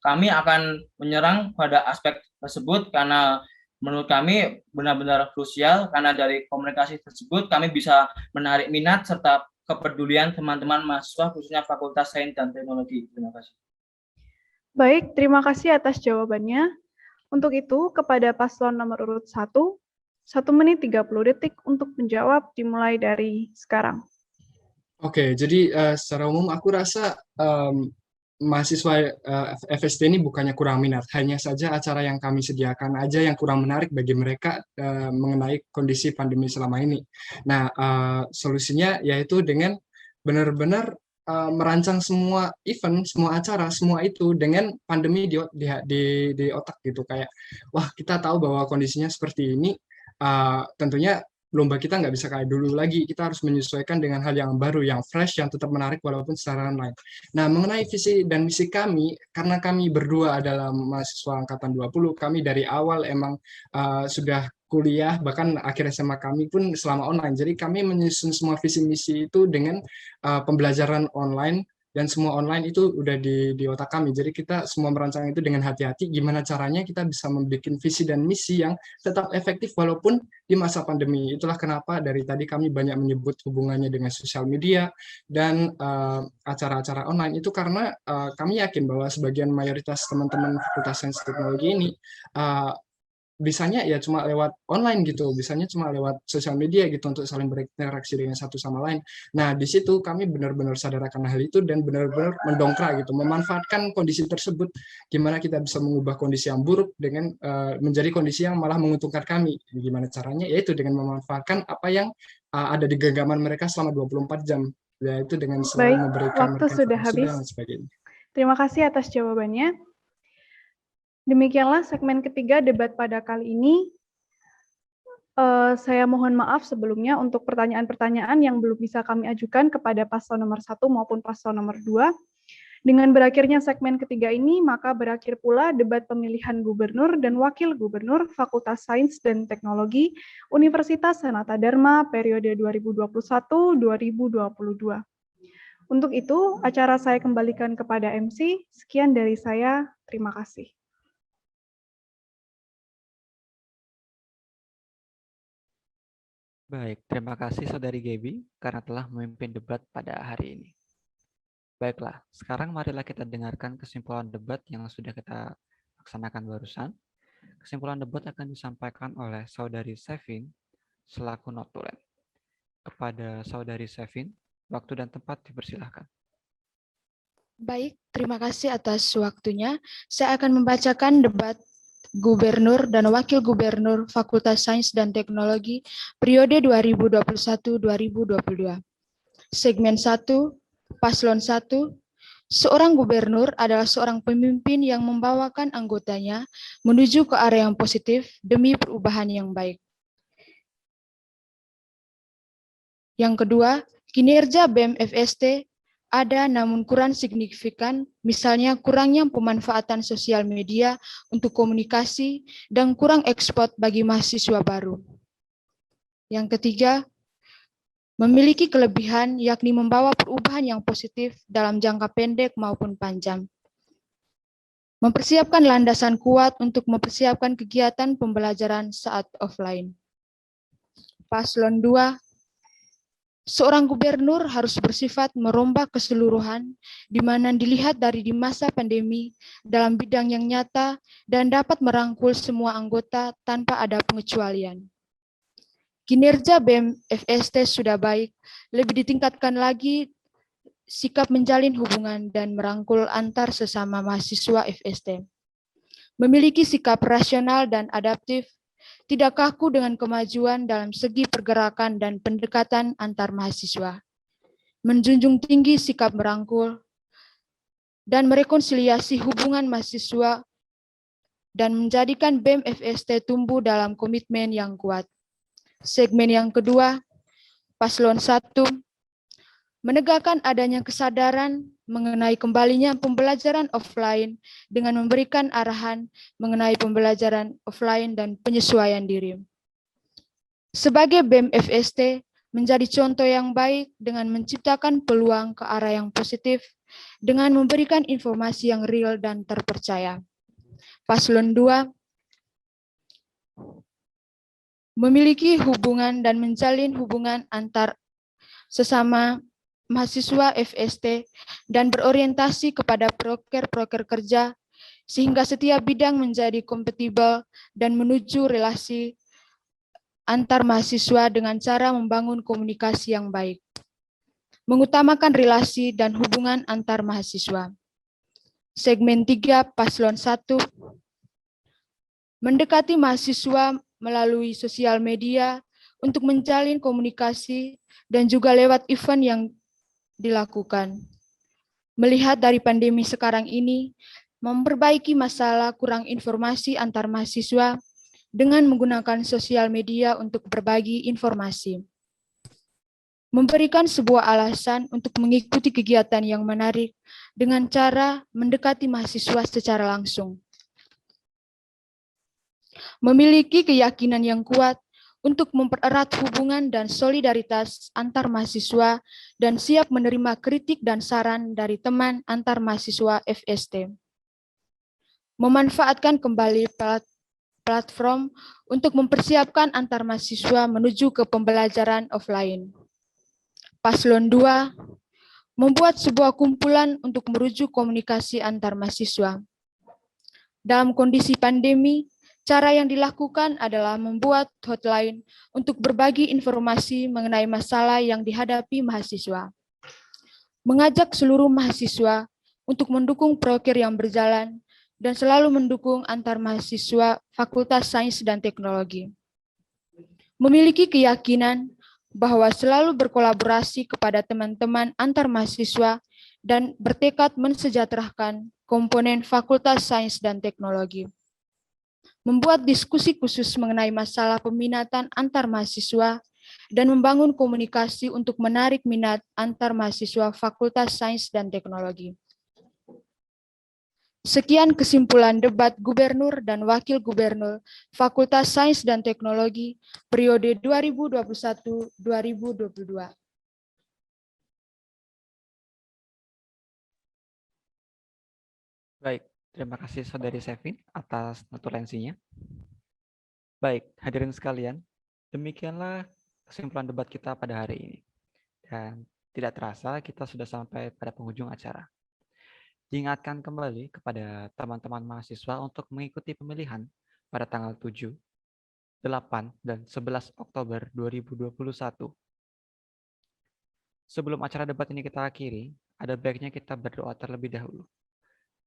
kami akan menyerang pada aspek tersebut karena menurut kami benar-benar krusial, karena dari komunikasi tersebut kami bisa menarik minat serta kepedulian teman-teman mahasiswa khususnya Fakultas Sains dan Teknologi. Terima kasih. Baik, terima kasih atas jawabannya. Untuk itu, kepada paslon nomor urut 1, 1 menit 30 detik untuk menjawab dimulai dari sekarang. Oke, jadi secara umum aku rasa mahasiswa FST ini bukannya kurang minat, hanya saja acara yang kami sediakan aja yang kurang menarik bagi mereka mengenai kondisi pandemi selama ini. Nah, solusinya yaitu dengan benar-benar merancang semua event, semua acara, semua itu dengan pandemi di otak gitu. Kayak, wah kita tahu bahwa kondisinya seperti ini, tentunya lomba kita nggak bisa kayak dulu lagi, kita harus menyesuaikan dengan hal yang baru, yang fresh, yang tetap menarik walaupun secara online. Nah, mengenai visi dan misi kami, karena kami berdua adalah mahasiswa Angkatan 20, kami dari awal emang sudah kuliah, bahkan akhir SMA kami pun selama online. Jadi kami menyusun semua visi misi itu dengan pembelajaran online, dan semua online itu udah di otak kami. Jadi kita semua merancang itu dengan hati-hati, gimana caranya kita bisa membuat visi dan misi yang tetap efektif walaupun di masa pandemi. Itulah kenapa dari tadi kami banyak menyebut hubungannya dengan sosial media dan acara-acara online itu, karena kami yakin bahwa sebagian mayoritas teman-teman Fakultas Sains Teknologi ini bisanya ya cuma lewat online gitu, bisanya cuma lewat sosial media gitu untuk saling berinteraksi dengan satu sama lain. Nah, di situ kami benar-benar sadar akan hal itu dan benar-benar mendongkrak gitu, memanfaatkan kondisi tersebut, gimana kita bisa mengubah kondisi yang buruk dengan menjadi kondisi yang malah menguntungkan kami. Gimana caranya? Yaitu dengan memanfaatkan apa yang ada di genggaman mereka selama 24 jam, yaitu dengan selalu memberikan waktu sudah habis. dan sebagainya. Terima kasih atas jawabannya. Demikianlah segmen ketiga debat pada kali ini. Saya mohon maaf sebelumnya untuk pertanyaan-pertanyaan yang belum bisa kami ajukan kepada paslon nomor 1 maupun paslon nomor 2. Dengan berakhirnya segmen ketiga ini, maka berakhir pula debat pemilihan gubernur dan wakil gubernur Fakultas Sains dan Teknologi Universitas Sanata Dharma periode 2021-2022. Untuk itu, acara saya kembalikan kepada MC. Sekian dari saya, terima kasih. Baik, terima kasih Saudari Gaby karena telah memimpin debat pada hari ini. Baiklah, sekarang marilah kita dengarkan kesimpulan debat yang sudah kita laksanakan barusan. Kesimpulan debat akan disampaikan oleh Saudari Sevin selaku notulen. Kepada Saudari Sevin, waktu dan tempat dipersilahkan. Baik, terima kasih atas waktunya. Saya akan membacakan debat Gubernur dan Wakil Gubernur Fakultas Sains dan Teknologi periode 2021-2022. Segmen 1, Paslon 1, seorang gubernur adalah seorang pemimpin yang membawakan anggotanya menuju ke arah yang positif demi perubahan yang baik. Yang kedua, kinerja BEM FST ada namun kurang signifikan, misalnya kurangnya pemanfaatan sosial media untuk komunikasi dan kurang ekspor bagi mahasiswa baru. Yang ketiga, memiliki kelebihan yakni membawa perubahan yang positif dalam jangka pendek maupun panjang. Mempersiapkan landasan kuat untuk mempersiapkan kegiatan pembelajaran saat offline. Paslon 2, seorang gubernur harus bersifat merombak keseluruhan, di mana dilihat dari di masa pandemi dalam bidang yang nyata dan dapat merangkul semua anggota tanpa ada pengecualian. kinerja BMFST sudah baik, lebih ditingkatkan lagi sikap menjalin hubungan dan merangkul antar sesama mahasiswa FST. Memiliki sikap rasional dan adaptif, tidak kaku dengan kemajuan dalam segi pergerakan dan pendekatan antar mahasiswa. Menjunjung tinggi sikap merangkul dan merekonsiliasi hubungan mahasiswa dan menjadikan BMFST tumbuh dalam komitmen yang kuat. Segmen yang kedua, Paslon 1, menegakkan adanya kesadaran mengenai kembalinya pembelajaran offline dengan memberikan arahan mengenai pembelajaran offline dan penyesuaian diri. Sebagai BMFST, menjadi contoh yang baik dengan menciptakan peluang ke arah yang positif dengan memberikan informasi yang real dan terpercaya. Paslon 2, memiliki hubungan dan menjalin hubungan antar sesama mahasiswa FST dan berorientasi kepada proker-proker kerja sehingga setiap bidang menjadi kompatibel dan menuju relasi antar mahasiswa dengan cara membangun komunikasi yang baik. Mengutamakan relasi dan hubungan antar mahasiswa. Segmen 3, Paslon 1, mendekati mahasiswa melalui sosial media untuk menjalin komunikasi dan juga lewat event yang dilakukan. Melihat dari pandemi sekarang ini, memperbaiki masalah kurang informasi antar mahasiswa dengan menggunakan sosial media untuk berbagi informasi. Memberikan sebuah alasan untuk mengikuti kegiatan yang menarik dengan cara mendekati mahasiswa secara langsung. Memiliki keyakinan yang kuat untuk mempererat hubungan dan solidaritas antar mahasiswa dan siap menerima kritik dan saran dari teman antar mahasiswa FST. Memanfaatkan kembali platform untuk mempersiapkan antar mahasiswa menuju ke pembelajaran offline. Paslon 2, membuat sebuah kumpulan untuk merujuk komunikasi antar mahasiswa. Dalam kondisi pandemi, cara yang dilakukan adalah membuat hotline untuk berbagi informasi mengenai masalah yang dihadapi mahasiswa. Mengajak seluruh mahasiswa untuk mendukung proker yang berjalan dan selalu mendukung antar mahasiswa Fakultas Sains dan Teknologi. Memiliki keyakinan bahwa selalu berkolaborasi kepada teman-teman antar mahasiswa dan bertekad mensejahterakan komponen Fakultas Sains dan Teknologi. Membuat diskusi khusus mengenai masalah peminatan antar mahasiswa dan membangun komunikasi untuk menarik minat antar mahasiswa Fakultas Sains dan Teknologi. Sekian kesimpulan debat Gubernur dan Wakil Gubernur Fakultas Sains dan Teknologi periode 2021-2022. Baik, terima kasih Saudari Sevin atas notulensinya. Baik, hadirin sekalian, demikianlah kesimpulan debat kita pada hari ini. Dan tidak terasa kita sudah sampai pada penghujung acara. Diingatkan kembali kepada teman-teman mahasiswa untuk mengikuti pemilihan pada tanggal 7, 8, dan 11 Oktober 2021. Sebelum acara debat ini kita akhiri, ada baiknya kita berdoa terlebih dahulu.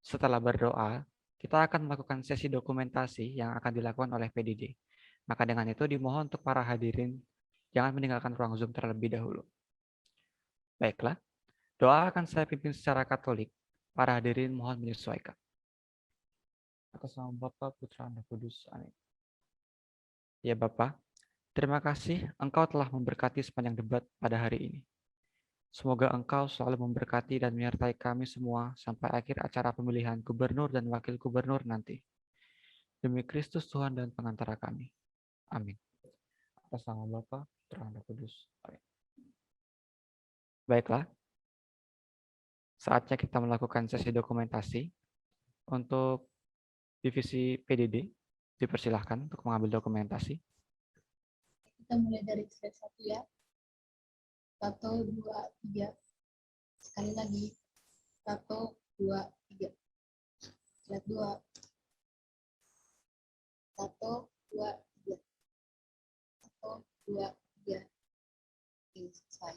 Setelah berdoa, kita akan melakukan sesi dokumentasi yang akan dilakukan oleh PDD. Maka dengan itu dimohon untuk para hadirin jangan meninggalkan ruang Zoom terlebih dahulu. Baiklah, doa akan saya pimpin secara Katolik. Para hadirin mohon menyesuaikan. Atas nama Bapa, Putra, dan Roh Kudus. Amin. Ya Bapa, terima kasih Engkau telah memberkati sepanjang debat pada hari ini. Semoga Engkau selalu memberkati dan menyertai kami semua sampai akhir acara pemilihan gubernur dan wakil gubernur nanti. Demi Kristus Tuhan dan pengantara kami. Amin. Atas nama Bapa, Putra, dan Roh Kudus. Amin. Baiklah. Saatnya kita melakukan sesi dokumentasi. Untuk divisi PDD, dipersilahkan untuk mengambil dokumentasi. Kita mulai dari slide 1 ya. 1, 2, 3. Sekali lagi. 1, 2, 3. Slide 2. 1, 2, 3. 1, 2, 3. Oke, selesai.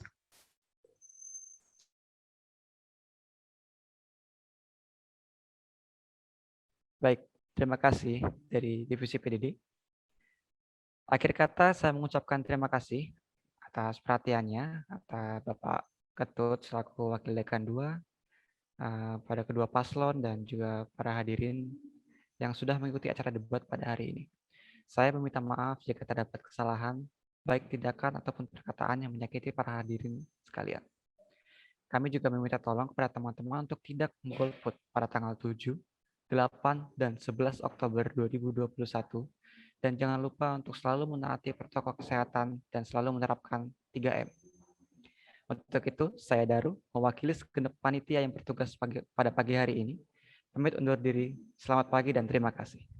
Baik, terima kasih dari Divisi PDD. Akhir kata saya mengucapkan terima kasih atas perhatiannya, atas Bapak Ketut selaku Wakil Dekan 2, pada kedua paslon dan juga para hadirin yang sudah mengikuti acara debat pada hari ini. Saya meminta maaf jika terdapat kesalahan, baik tindakan ataupun perkataan yang menyakiti para hadirin sekalian. Kami juga meminta tolong kepada teman-teman untuk tidak golput pada tanggal 7, 8, dan 11 Oktober 2021, dan jangan lupa untuk selalu menaati protokol kesehatan dan selalu menerapkan 3M. Untuk itu, saya Daru, mewakili segenap panitia yang bertugas pada pagi hari ini, pamit undur diri. Selamat pagi dan terima kasih.